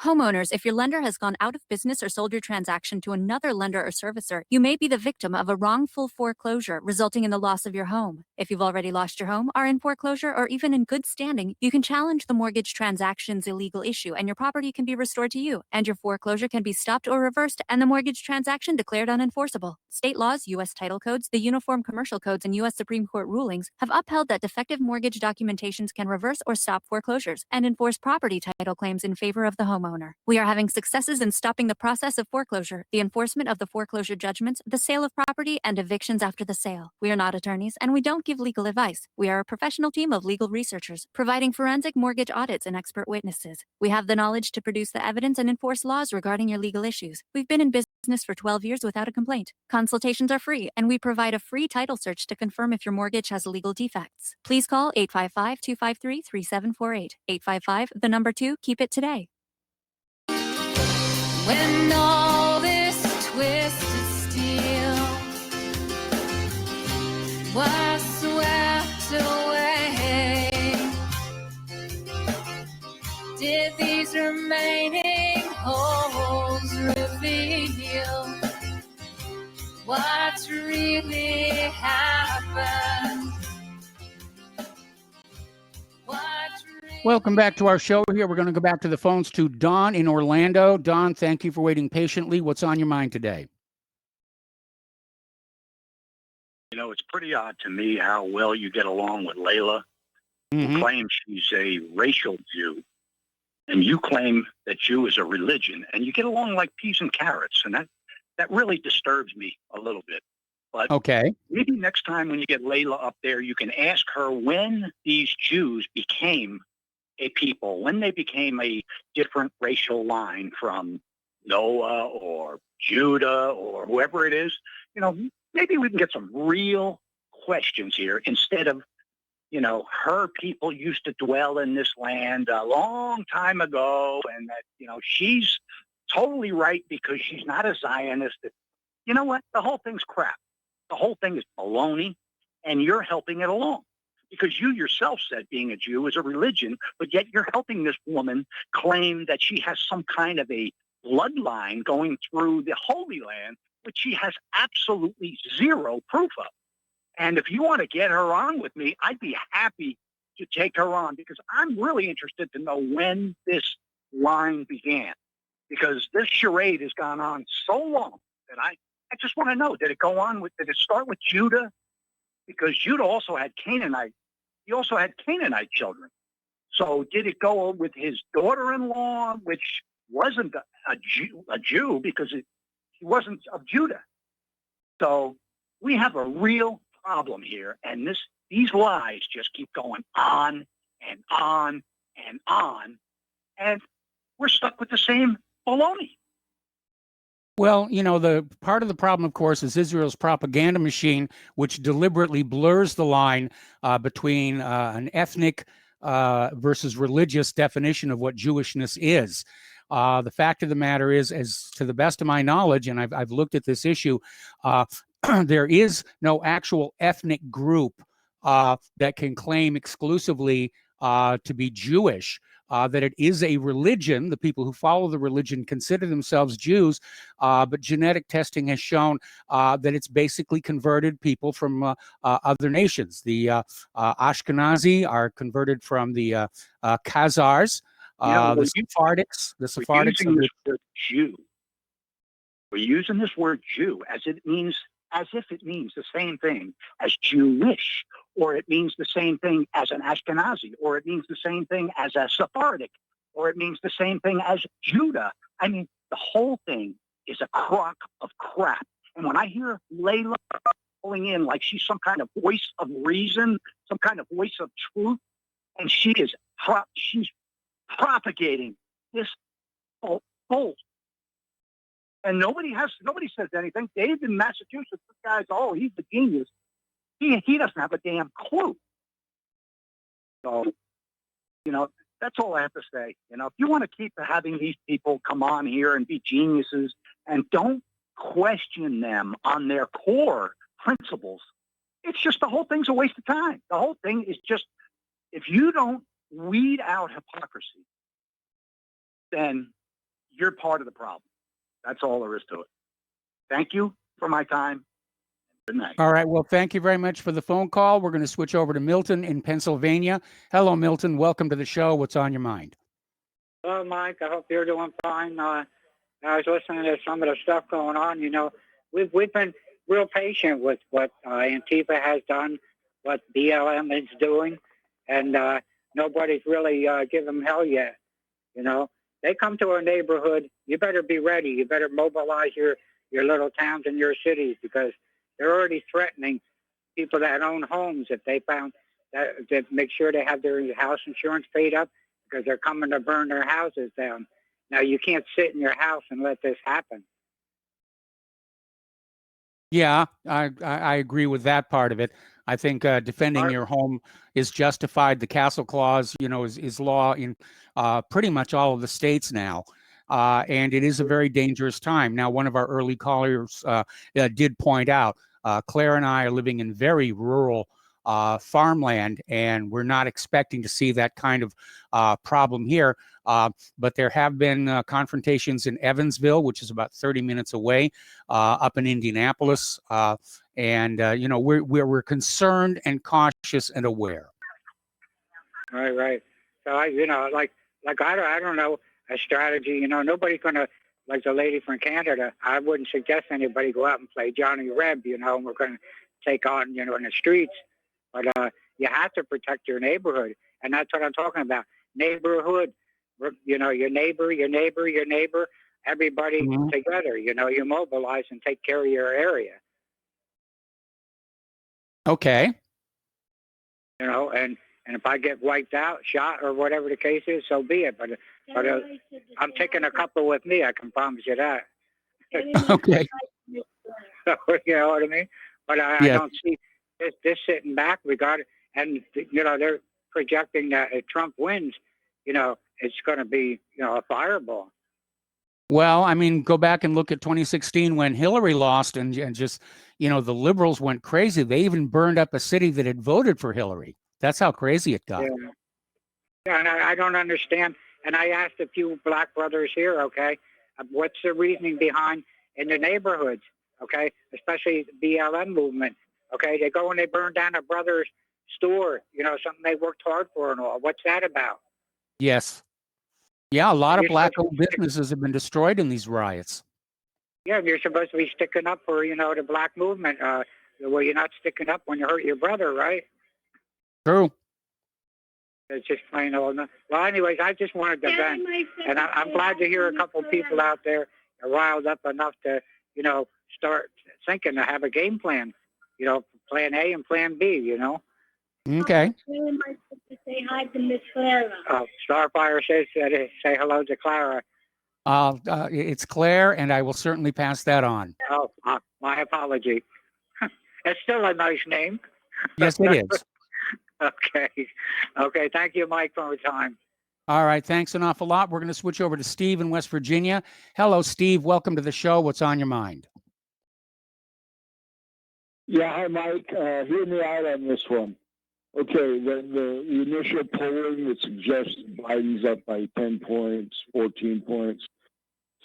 Homeowners, if your lender has gone out of business or sold your transaction to another lender or servicer, you may be the victim of a wrongful foreclosure resulting in the loss of your home. If you've already lost your home, are in foreclosure, or even in good standing, you can challenge the mortgage transaction's illegal issue and your property can be restored to you, and your foreclosure can be stopped or reversed and the mortgage transaction declared unenforceable. State laws, U.S. title codes, the Uniform Commercial Codes, and U.S. Supreme Court rulings have upheld that defective mortgage documentations can reverse or stop foreclosures and enforce property title claims in favor of the homeowner. We are having successes in stopping the process of foreclosure, the enforcement of the foreclosure judgments, the sale of property, and evictions after the sale. We are not attorneys, and we don't give legal advice. We are a professional team of legal researchers, providing forensic mortgage audits and expert witnesses. We have the knowledge to produce the evidence and enforce laws regarding your legal issues. We've been in business for 12 years without a complaint. Consultations are free, and we provide a free title search to confirm if your mortgage has legal defects. Please call 855-253-3748. 855, the number 2, keep it today. When all this twisted steel was swept away, did these remaining holes reveal what's really happened? Welcome back to our show here. We're going to go back to the phones to Don in Orlando. Don, thank you for waiting patiently. What's on your mind today? You know, it's pretty odd to me how well you get along with Layla, who claims she's a racial Jew, and you claim that Jew is a religion, and you get along like peas and carrots, and that really disturbs me a little bit. But maybe next time when you get Layla up there, you can ask her when these Jews became a people, when they became a different racial line from Noah or Judah or whoever it is. You know, maybe we can get some real questions here instead of her people used to dwell in this land a long time ago, and that, she's totally right because she's not a Zionist. You know what? The whole thing's crap. The whole thing is baloney, and you're helping it along. Because you yourself said being a Jew is a religion, but yet you're helping this woman claim that she has some kind of a bloodline going through the Holy Land, which she has absolutely zero proof of. And if you want to get her on with me, I'd be happy to take her on, because I'm really interested to know when this line began. Because this charade has gone on so long that I just want to know, did it start with Judah? Because Judah also had Canaanite. He also had Canaanite children. So did it go with his daughter-in-law, which wasn't a Jew because he wasn't of Judah? So we have a real problem here, and these lies just keep going on and on and on, and we're stuck with the same baloney. Well, the part of the problem, of course, is Israel's propaganda machine, which deliberately blurs the line between an ethnic versus religious definition of what Jewishness is. The fact of the matter is, as to the best of my knowledge, and I've looked at this issue, there is no actual ethnic group that can claim exclusively to be Jewish. That it is a religion. The people who follow the religion consider themselves Jews, but genetic testing has shown that it's basically converted people from other nations. The Ashkenazi are converted from the Khazars, the Sephardics. We're using this word Jew. We're using this word Jew as if it means the same thing as Jewish, or it means the same thing as an Ashkenazi, or it means the same thing as a Sephardic, or it means the same thing as Judah. I mean, the whole thing is a crock of crap. And when I hear Layla pulling in like she's some kind of voice of reason, some kind of voice of truth, and she's propagating this bull. And nobody says anything. Dave in Massachusetts, this guy's, he's the genius. He doesn't have a damn clue. So, that's all I have to say. If you want to keep having these people come on here and be geniuses and don't question them on their core principles, it's just the whole thing's a waste of time. The whole thing is just, if you don't weed out hypocrisy, then you're part of the problem. That's all there is to it. Thank you for my time. Good night. All right. Well, thank you very much for the phone call. We're going to switch over to Milton in Pennsylvania. Hello, Milton. Welcome to the show. What's on your mind? Hello, Mike. I hope you're doing fine. I was listening to some of the stuff going on. We've been real patient with what Antifa has done, what BLM is doing, and nobody's really given them hell yet. They come to our neighborhood. You better be ready. You better mobilize your little towns and your cities, because they're already threatening people that own homes if they found that make sure they have their house insurance paid up, because they're coming to burn their houses down. Now, you can't sit in your house and let this happen. Yeah, I agree with that part of it. I think defending your home is justified. The Castle Clause, is law in pretty much all of the states now. And it is a very dangerous time. Now, one of our early callers did point out, Claire and I are living in very rural farmland, and we're not expecting to see that kind of problem here. But there have been confrontations in Evansville, which is about 30 minutes away, up in Indianapolis. And we're concerned and cautious and aware. Right. So I don't know a strategy. Nobody's gonna, like the lady from Canada. I wouldn't suggest anybody go out and play Johnny Reb. And we're gonna take on, in the streets. But you have to protect your neighborhood, and that's what I'm talking about. Neighborhood. Your neighbor, everybody together. You mobilize and take care of your area. Okay. And if I get wiped out, shot, or whatever the case is, so be it. But I'm taking a couple with me. I can promise you that. Okay. You know what I mean? But I don't see this sitting back. We got it, and they're projecting that if Trump wins, it's going to be a fireball. Well, I mean, go back and look at 2016 when Hillary lost, and just the liberals went crazy. They even burned up a city that had voted for Hillary. That's how crazy it got. Yeah, and I don't understand. And I asked a few black brothers here, okay, what's the reasoning behind in the neighborhoods, okay, especially the BLM movement, okay? They go and they burn down a brother's store, something they worked hard for and all. What's that about? Yes. Yeah, a lot of You're black-owned businesses have been destroyed in these riots. Yeah, you're supposed to be sticking up for, the black movement. Well, you're not sticking up when you hurt your brother, right? True. It's just plain old. Well, anyways, I just wanted to vent, and I'm glad to hear a couple of people out there are riled up enough to, start thinking to have a game plan, plan A and plan B, Okay. Say hi to Miss Clara. Starfire says say hello to Clara. It's Claire, and I will certainly pass that on. Oh, my apology. It's still a nice name. Yes, it is. Okay. Thank you, Mike, for your time. All right. Thanks an awful lot. We're going to switch over to Steve in West Virginia. Hello, Steve. Welcome to the show. What's on your mind? Yeah, hi, Mike. Hear me out on this one. Okay, the initial polling that suggests Biden's up by 10 points, 14 points.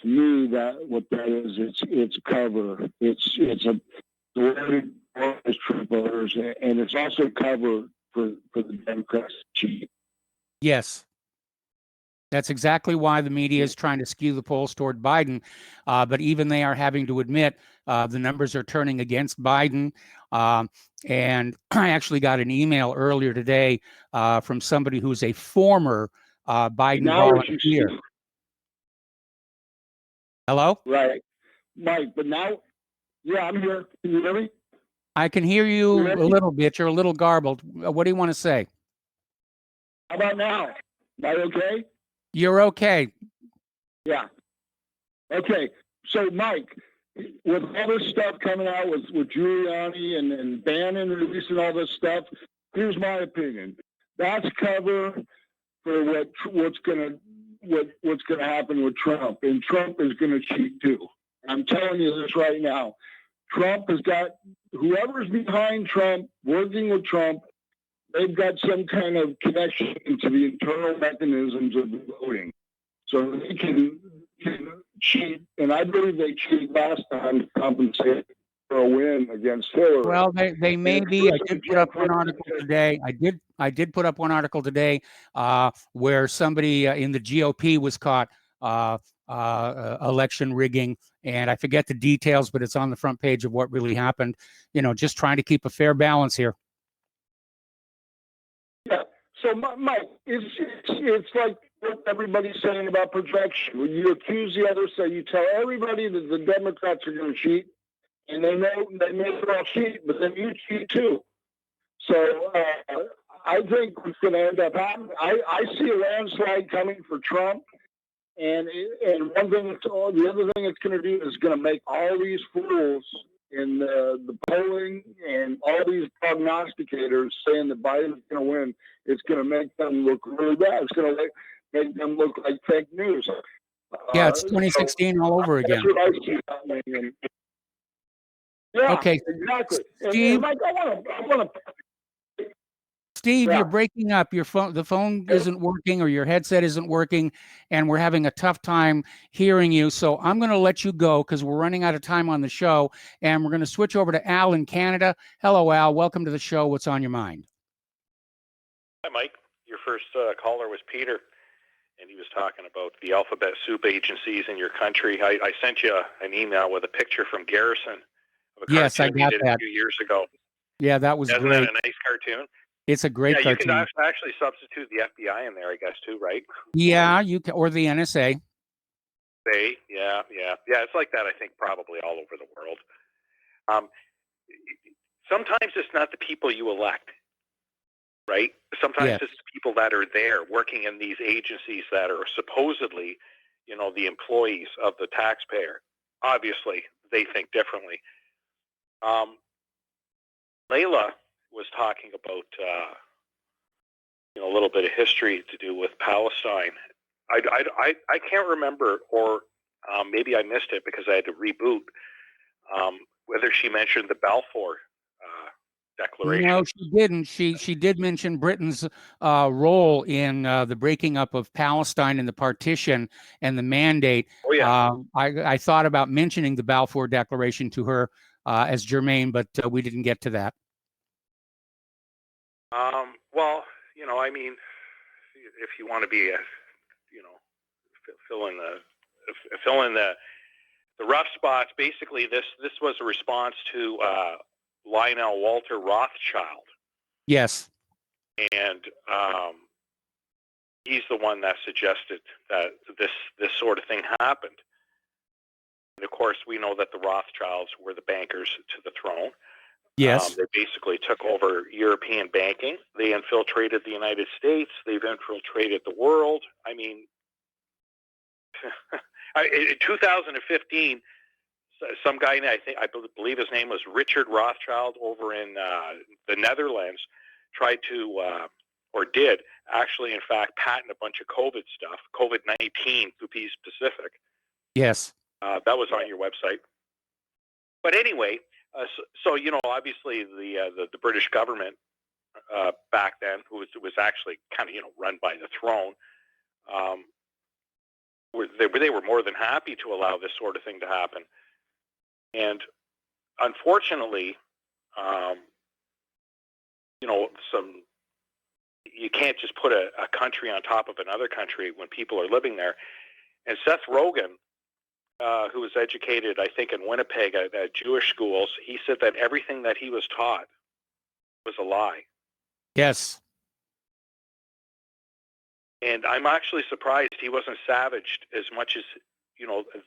To me, what that is, it's cover. It's a loaded Trump voters, and it's also cover for the Democrats to cheat. Yes. That's exactly why the media is trying to skew the polls toward Biden. But even they are having to admit the numbers are turning against Biden. And I actually got an email earlier today from somebody who's a former Biden volunteer. Hello? Right. Mike, but now, yeah, I'm here. Can you hear me? I can hear you a little bit. You're a little garbled. What do you want to say? How about now? Am I okay? You're okay. Yeah. Okay. So, Mike, with all this stuff coming out with Giuliani and Bannon releasing all this stuff, here's my opinion. That's cover for what's gonna happen with Trump, and Trump is gonna cheat too. I'm telling you this right now. Trump has got whoever's behind Trump, working with Trump. They've got some kind of connection to the internal mechanisms of the voting, so they can cheat. And I believe they cheated last time to compensate for a win against Hillary. Well, they may be. I did put up one article today. I did put up one article today where somebody in the GOP was caught election rigging, and I forget the details, but it's on the front page of what really happened. Just trying to keep a fair balance here. Yeah. So, Mike, it's like what everybody's saying about projection. When you accuse the other side, you tell everybody that the Democrats are going to cheat, and they know they may all cheat, but then you cheat too. So I think what's going to end up happening, I see a landslide coming for Trump, and the other thing it's going to do is going to make all these fools in the polling and all these prognosticators saying that Biden's going to win. It's going to make them look really bad. It's going to make them look like fake news. Yeah, it's 2016 all over again. That's what I see happening. Yeah, okay, exactly. Steve, and Mike, I want to. Steve, you're breaking up. The phone isn't working, or your headset isn't working, and we're having a tough time hearing you. So I'm going to let you go because we're running out of time on the show, and we're going to switch over to Al in Canada. Hello, Al. Welcome to the show. What's on your mind? Hi, Mike. Your first caller was Peter, and he was talking about the alphabet soup agencies in your country. I sent you an email with a picture from Garrison of a yes, I cartoon he got did that a few years ago. Yeah, that was Isn't great. that a nice cartoon? It's a great cartoon. cartoon. You can actually substitute the FBI in there, I guess, too, right? Yeah, you can, or the NSA. Yeah. It's like that, I think, probably all over the world. Sometimes it's not the people you elect, right? Sometimes it's the people that are there working in these agencies that are supposedly, the employees of the taxpayer. Obviously, they think differently. Layla was talking about a little bit of history to do with Palestine. I can't remember, or maybe I missed it because I had to reboot. Whether she mentioned the Balfour Declaration. No, she didn't. She did mention Britain's role in the breaking up of Palestine and the partition and the mandate. Oh yeah. I thought about mentioning the Balfour Declaration to her as germane, but we didn't get to that. Well, I mean, if you want to be, fill in the rough spots. Basically, this was a response to Lionel Walter Rothschild. Yes. And he's the one that suggested that this sort of thing happened. And of course, we know that the Rothschilds were the bankers to the throne. Yes. They basically took over European banking. They infiltrated the United States. They've infiltrated the world. I mean, in 2015, some guy, I believe his name was Richard Rothschild over in the Netherlands, tried to, or did actually, in fact, patent a bunch of COVID stuff, COVID-19 to be specific. Yes. That was on your website. But anyway, so obviously the British government back then, who was actually kind of run by the throne, they were more than happy to allow this sort of thing to happen. And unfortunately, you can't just put a country on top of another country when people are living there. And Seth Rogen, who was educated, I think, in Winnipeg at Jewish schools, he said that everything that he was taught was a lie. Yes. And I'm actually surprised he wasn't savaged as much as,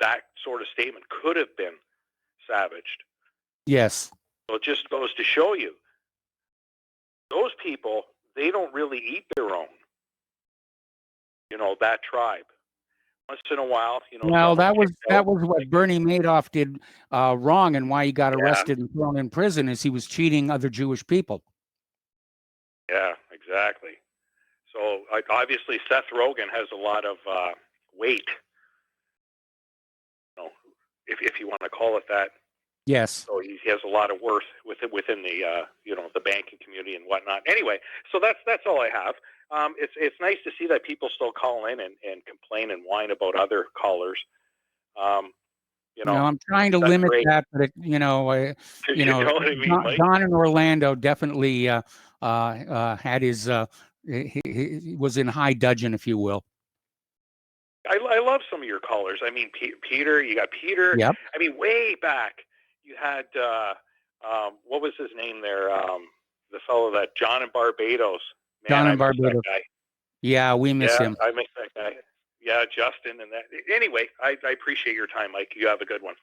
that sort of statement could have been savaged. Yes. So it just goes to show you, those people, they don't really eat their own, that tribe. Once in a while, Well, that was what Bernie Madoff did wrong, and why he got arrested and thrown in prison, is he was cheating other Jewish people. Yeah, exactly. So obviously Seth Rogen has a lot of weight, if you want to call it that. Yes. So he has a lot of worth within the the banking community and whatnot. Anyway, so that's all I have. It's nice to see that people still call in and complain and whine about other callers. I'm trying to limit that, but Don in Orlando definitely had his he was in high dudgeon, if you will. I love some of your callers. I mean, Peter, you got Peter. Yep. I mean, way back you had what was his name there? The fellow that John in Barbados. Man, John in I miss Barbados. that guy. Yeah, we miss him. I miss that guy. Yeah, Justin and that. Anyway, I appreciate your time, Mike. You have a good one.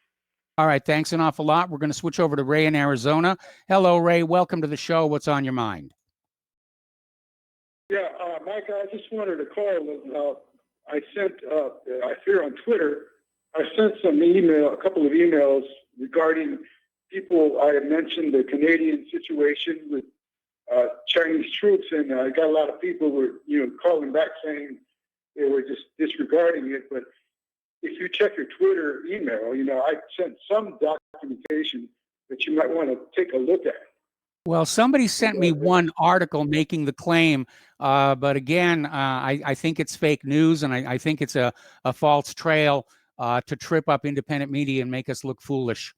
All right, thanks an awful lot. We're going to switch over to Ray in Arizona. Hello, Ray. Welcome to the show. What's on your mind? Yeah, Mike, I just wanted to call. I sent, I fear on Twitter, I sent a couple of emails regarding people. I had mentioned the Canadian situation with Chinese troops, and I got a lot of people were, calling back saying they were just disregarding it. But if you check your Twitter email, I sent some documentation that you might want to take a look at. Well, somebody sent me one article making the claim, but again, I think it's fake news, and I think it's a false trail to trip up independent media and make us look foolish.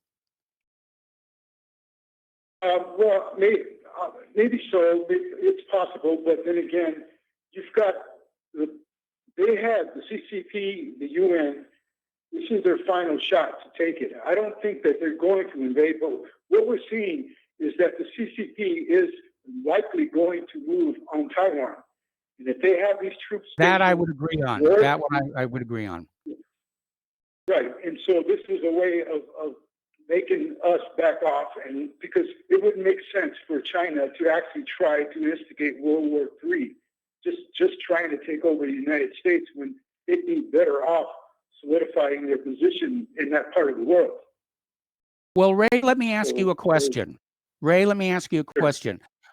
Well, maybe so. It's possible, but then again, you've got they had the CCP, the UN. This is their final shot to take it. I don't think that they're going to invade, but what we're seeing is that the CCP is likely going to move on Taiwan. And if they have these troops... That I would agree on. That one I would agree on. Right. And so this is a way of making us back off, and because it wouldn't make sense for China to actually try to instigate World War III, just trying to take over the United States when they'd be better off solidifying their position in that part of the world. Well, Ray, let me ask you a question.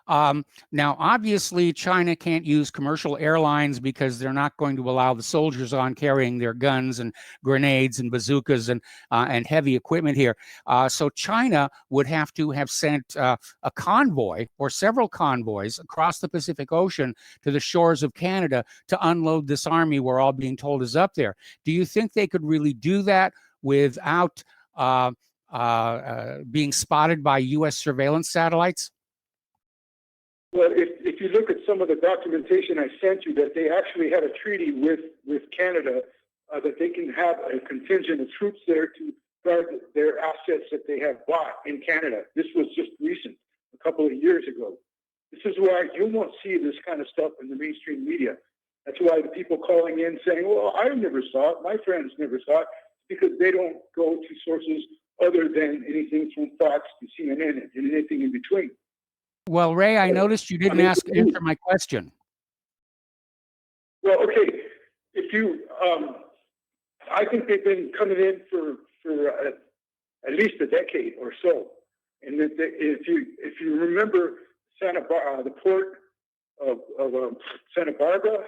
Now, obviously, China can't use commercial airlines because they're not going to allow the soldiers on carrying their guns and grenades and bazookas and heavy equipment here. So China would have to have sent a convoy or several convoys across the Pacific Ocean to the shores of Canada to unload this army we're all being told is up there. Do you think they could really do that without being spotted by U.S. surveillance satellites? Well, if you look at some of the documentation I sent you, that they actually had a treaty with Canada that they can have a contingent of troops there to guard their assets that they have bought in Canada. This was just recent, a couple of years ago. This is why you won't see this kind of stuff in the mainstream media. That's why the people calling in saying, well, I never saw it, my friends never saw it, because they don't go to sources other than anything from Fox to CNN and anything in between. Well, Ray, I noticed you didn't answer my question. Well, okay. If you, I think they've been coming in for at least a decade or so. And if you remember the port of Santa Barbara,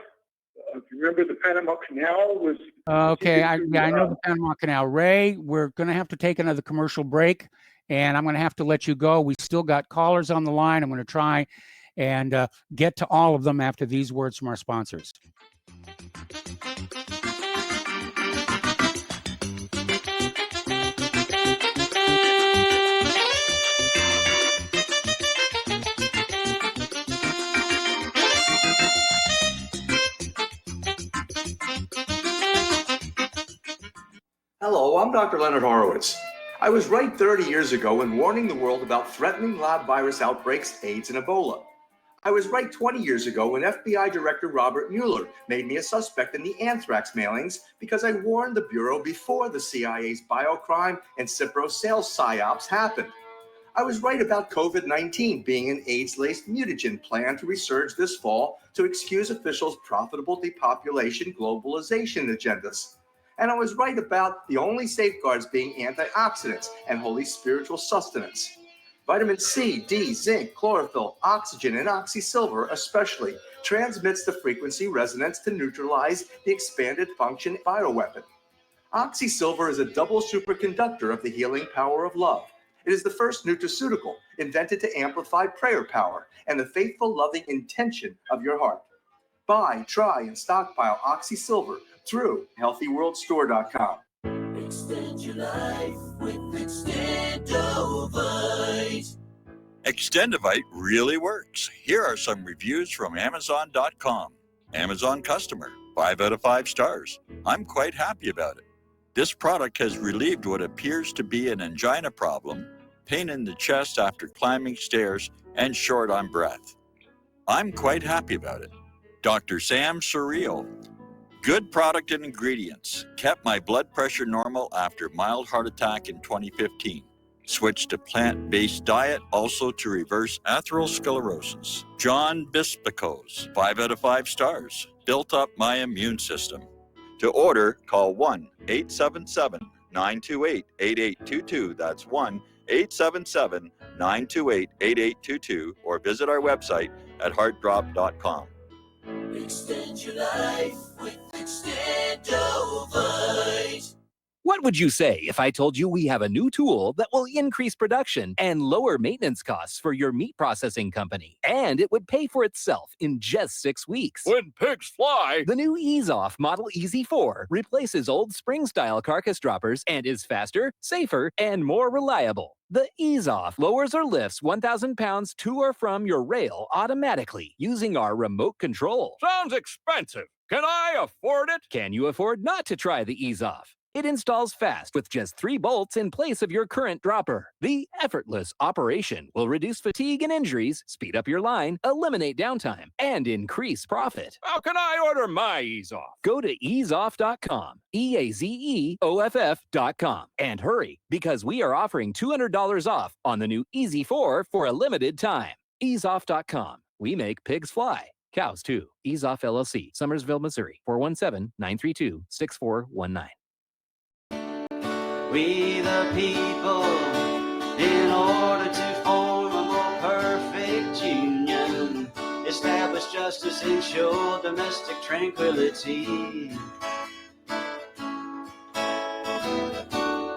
if you remember the Panama Canal was. Okay, I know the Panama Canal. Ray, we're going to have to take another commercial break, and I'm going to have to let you go. We still got callers on the line. I'm going to try and get to all of them after these words from our sponsors. Hello, I'm Dr. Leonard Horowitz. I was right 30 years ago in warning the world about threatening lab virus outbreaks, AIDS, and Ebola. I was right 20 years ago when FBI Director Robert Mueller made me a suspect in the anthrax mailings because I warned the Bureau before the CIA's biocrime and Cipro sales psyops happened. I was right about COVID-19 being an AIDS-laced mutagen planned to resurge this fall to excuse officials' profitable depopulation globalization agendas. And I was right about the only safeguards being antioxidants and holy spiritual sustenance. Vitamin C, D, zinc, chlorophyll, oxygen, and oxysilver especially transmits the frequency resonance to neutralize the expanded function bioweapon. Oxysilver is a double superconductor of the healing power of love. It is the first nutraceutical invented to amplify prayer power and the faithful, loving intention of your heart. Buy, try, and stockpile Oxysilver through healthyworldstore.com. Extend your life with Extendovite. Extendovite really works. Here are some reviews from Amazon.com. Amazon customer, 5 out of 5 stars. I'm quite happy about it. This product has relieved what appears to be an angina problem, pain in the chest after climbing stairs, and short on breath. I'm quite happy about it. Dr. Sam Surreal. Good product and ingredients. Kept my blood pressure normal after mild heart attack in 2015. Switched to plant-based diet also to reverse atherosclerosis. John Bispicos, 5 out of 5 stars. Built up my immune system. To order, call 1-877-928-8822. That's 1-877-928-8822 or visit our website at heartdrop.com. Extend your life with Extendovite. What would you say if I told you we have a new tool that will increase production and lower maintenance costs for your meat processing company? And it would pay for itself in just 6 weeks. When pigs fly! The new Ease Off Model EZ4 replaces old spring-style carcass droppers and is faster, safer, and more reliable. The Ease Off lowers or lifts 1,000 pounds to or from your rail automatically using our remote control. Sounds expensive. Can I afford it? Can you afford not to try the Ease Off? It installs fast with just 3 bolts in place of your current dropper. The effortless operation will reduce fatigue and injuries, speed up your line, eliminate downtime, and increase profit. How can I order my Ease Off? Go to easeoff.com, EAZEOFF.com, and hurry because we are offering $200 off on the new EZ4 for a limited time. Easeoff.com. We make pigs fly. Cows too. Ease Off LLC, Summersville, Missouri, 417-932-6419. We the people, in order to form a more perfect union, establish justice, ensure domestic tranquility,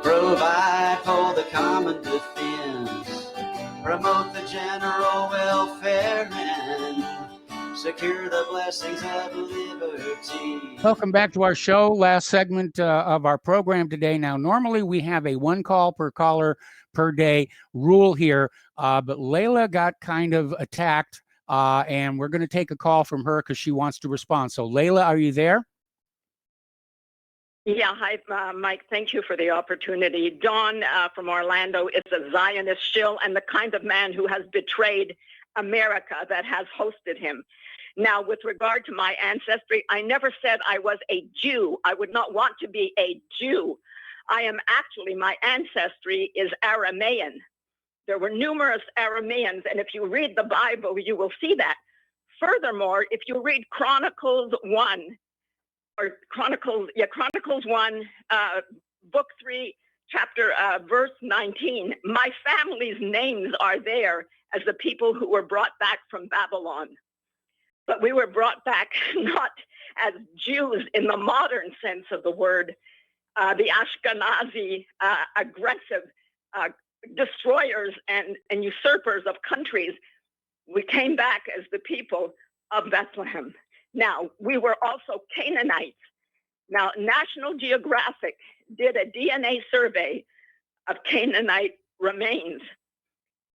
provide for the common defense, promote the general welfare, and secure the blessings of liberty. Welcome back to our show. Last segment of our program today. Now, normally we have a one call per caller per day rule here, but Layla got kind of attacked, and we're going to take a call from her because she wants to respond. So, Layla, are you there? Yeah, hi, Mike. Thank you for the opportunity. Don from Orlando is a Zionist shill and the kind of man who has betrayed America that has hosted him. Now, with regard to my ancestry, I never said I was a Jew. I would not want to be a Jew. I am actually, my ancestry is Aramaean. There were numerous Arameans, and if you read the Bible, you will see that. Furthermore, if you read Chronicles 1, Chronicles 1, book 3, chapter verse 19, my family's names are there as the people who were brought back from Babylon. But we were brought back not as Jews in the modern sense of the word, the Ashkenazi aggressive destroyers and usurpers of countries. We came back as the people of Bethlehem. Now, we were also Canaanites. Now, National Geographic did a DNA survey of Canaanite remains,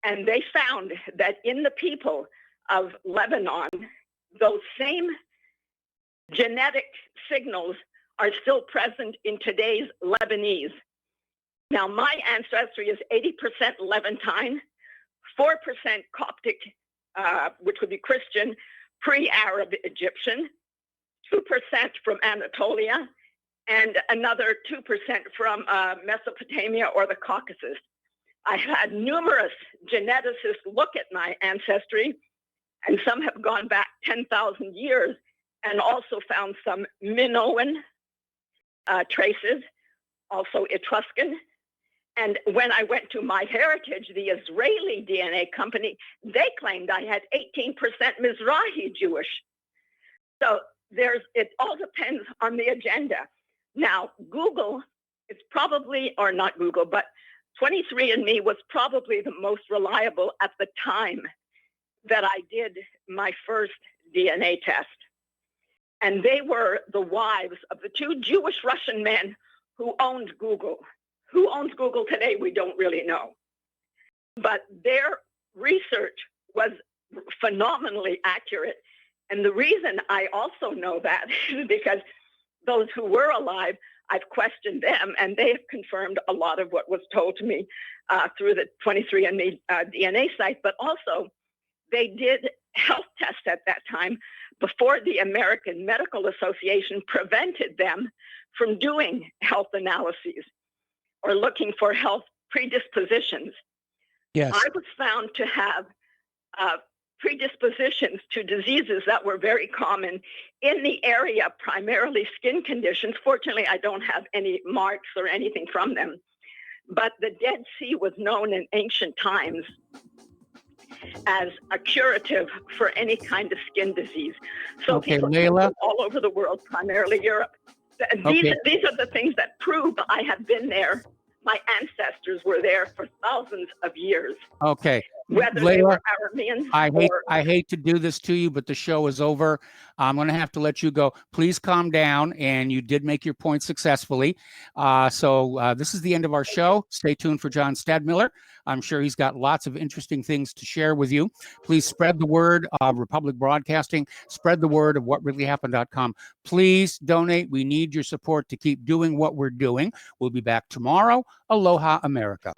and they found that in the people of Lebanon, those same genetic signals are still present in today's Lebanese. Now, my ancestry is 80% Levantine, 4% Coptic, which would be Christian, pre-Arab Egyptian, 2% from Anatolia, and another 2% from Mesopotamia or the Caucasus. I had numerous geneticists look at my ancestry, and some have gone back 10,000 years and also found some Minoan traces, also Etruscan. And when I went to MyHeritage, the Israeli DNA company, they claimed I had 18% Mizrahi Jewish. So it all depends on the agenda. Now, Google is probably, or not Google, but 23andMe was probably the most reliable at the time that I did my first DNA test. And they were the wives of the two Jewish Russian men who owned Google. Who owns Google today, we don't really know. But their research was phenomenally accurate. And the reason I also know that is because those who were alive, I've questioned them, and they have confirmed a lot of what was told to me through the 23andMe DNA site. But also, they did health tests at that time before the American Medical Association prevented them from doing health analyses or looking for health predispositions. Yes. I was found to have predispositions to diseases that were very common in the area, primarily skin conditions. Fortunately, I don't have any marks or anything from them. But the Dead Sea was known in ancient times as a curative for any kind of skin disease. So Okay, people Layla. all over the world, primarily Europe. These are the things that prove I have been there. My ancestors were there for thousands of years. Okay. Whether they Layla, were Arameans I hate to do this to you, but the show is over. I'm going to have to let you go. Please calm down, and you did make your point successfully. So this is the end of our show. Stay tuned for John Stadmiller. I'm sure he's got lots of interesting things to share with you. Please spread the word of Republic Broadcasting. Spread the word of whatreallyhappened.com. Please donate. We need your support to keep doing what we're doing. We'll be back tomorrow. Aloha, America.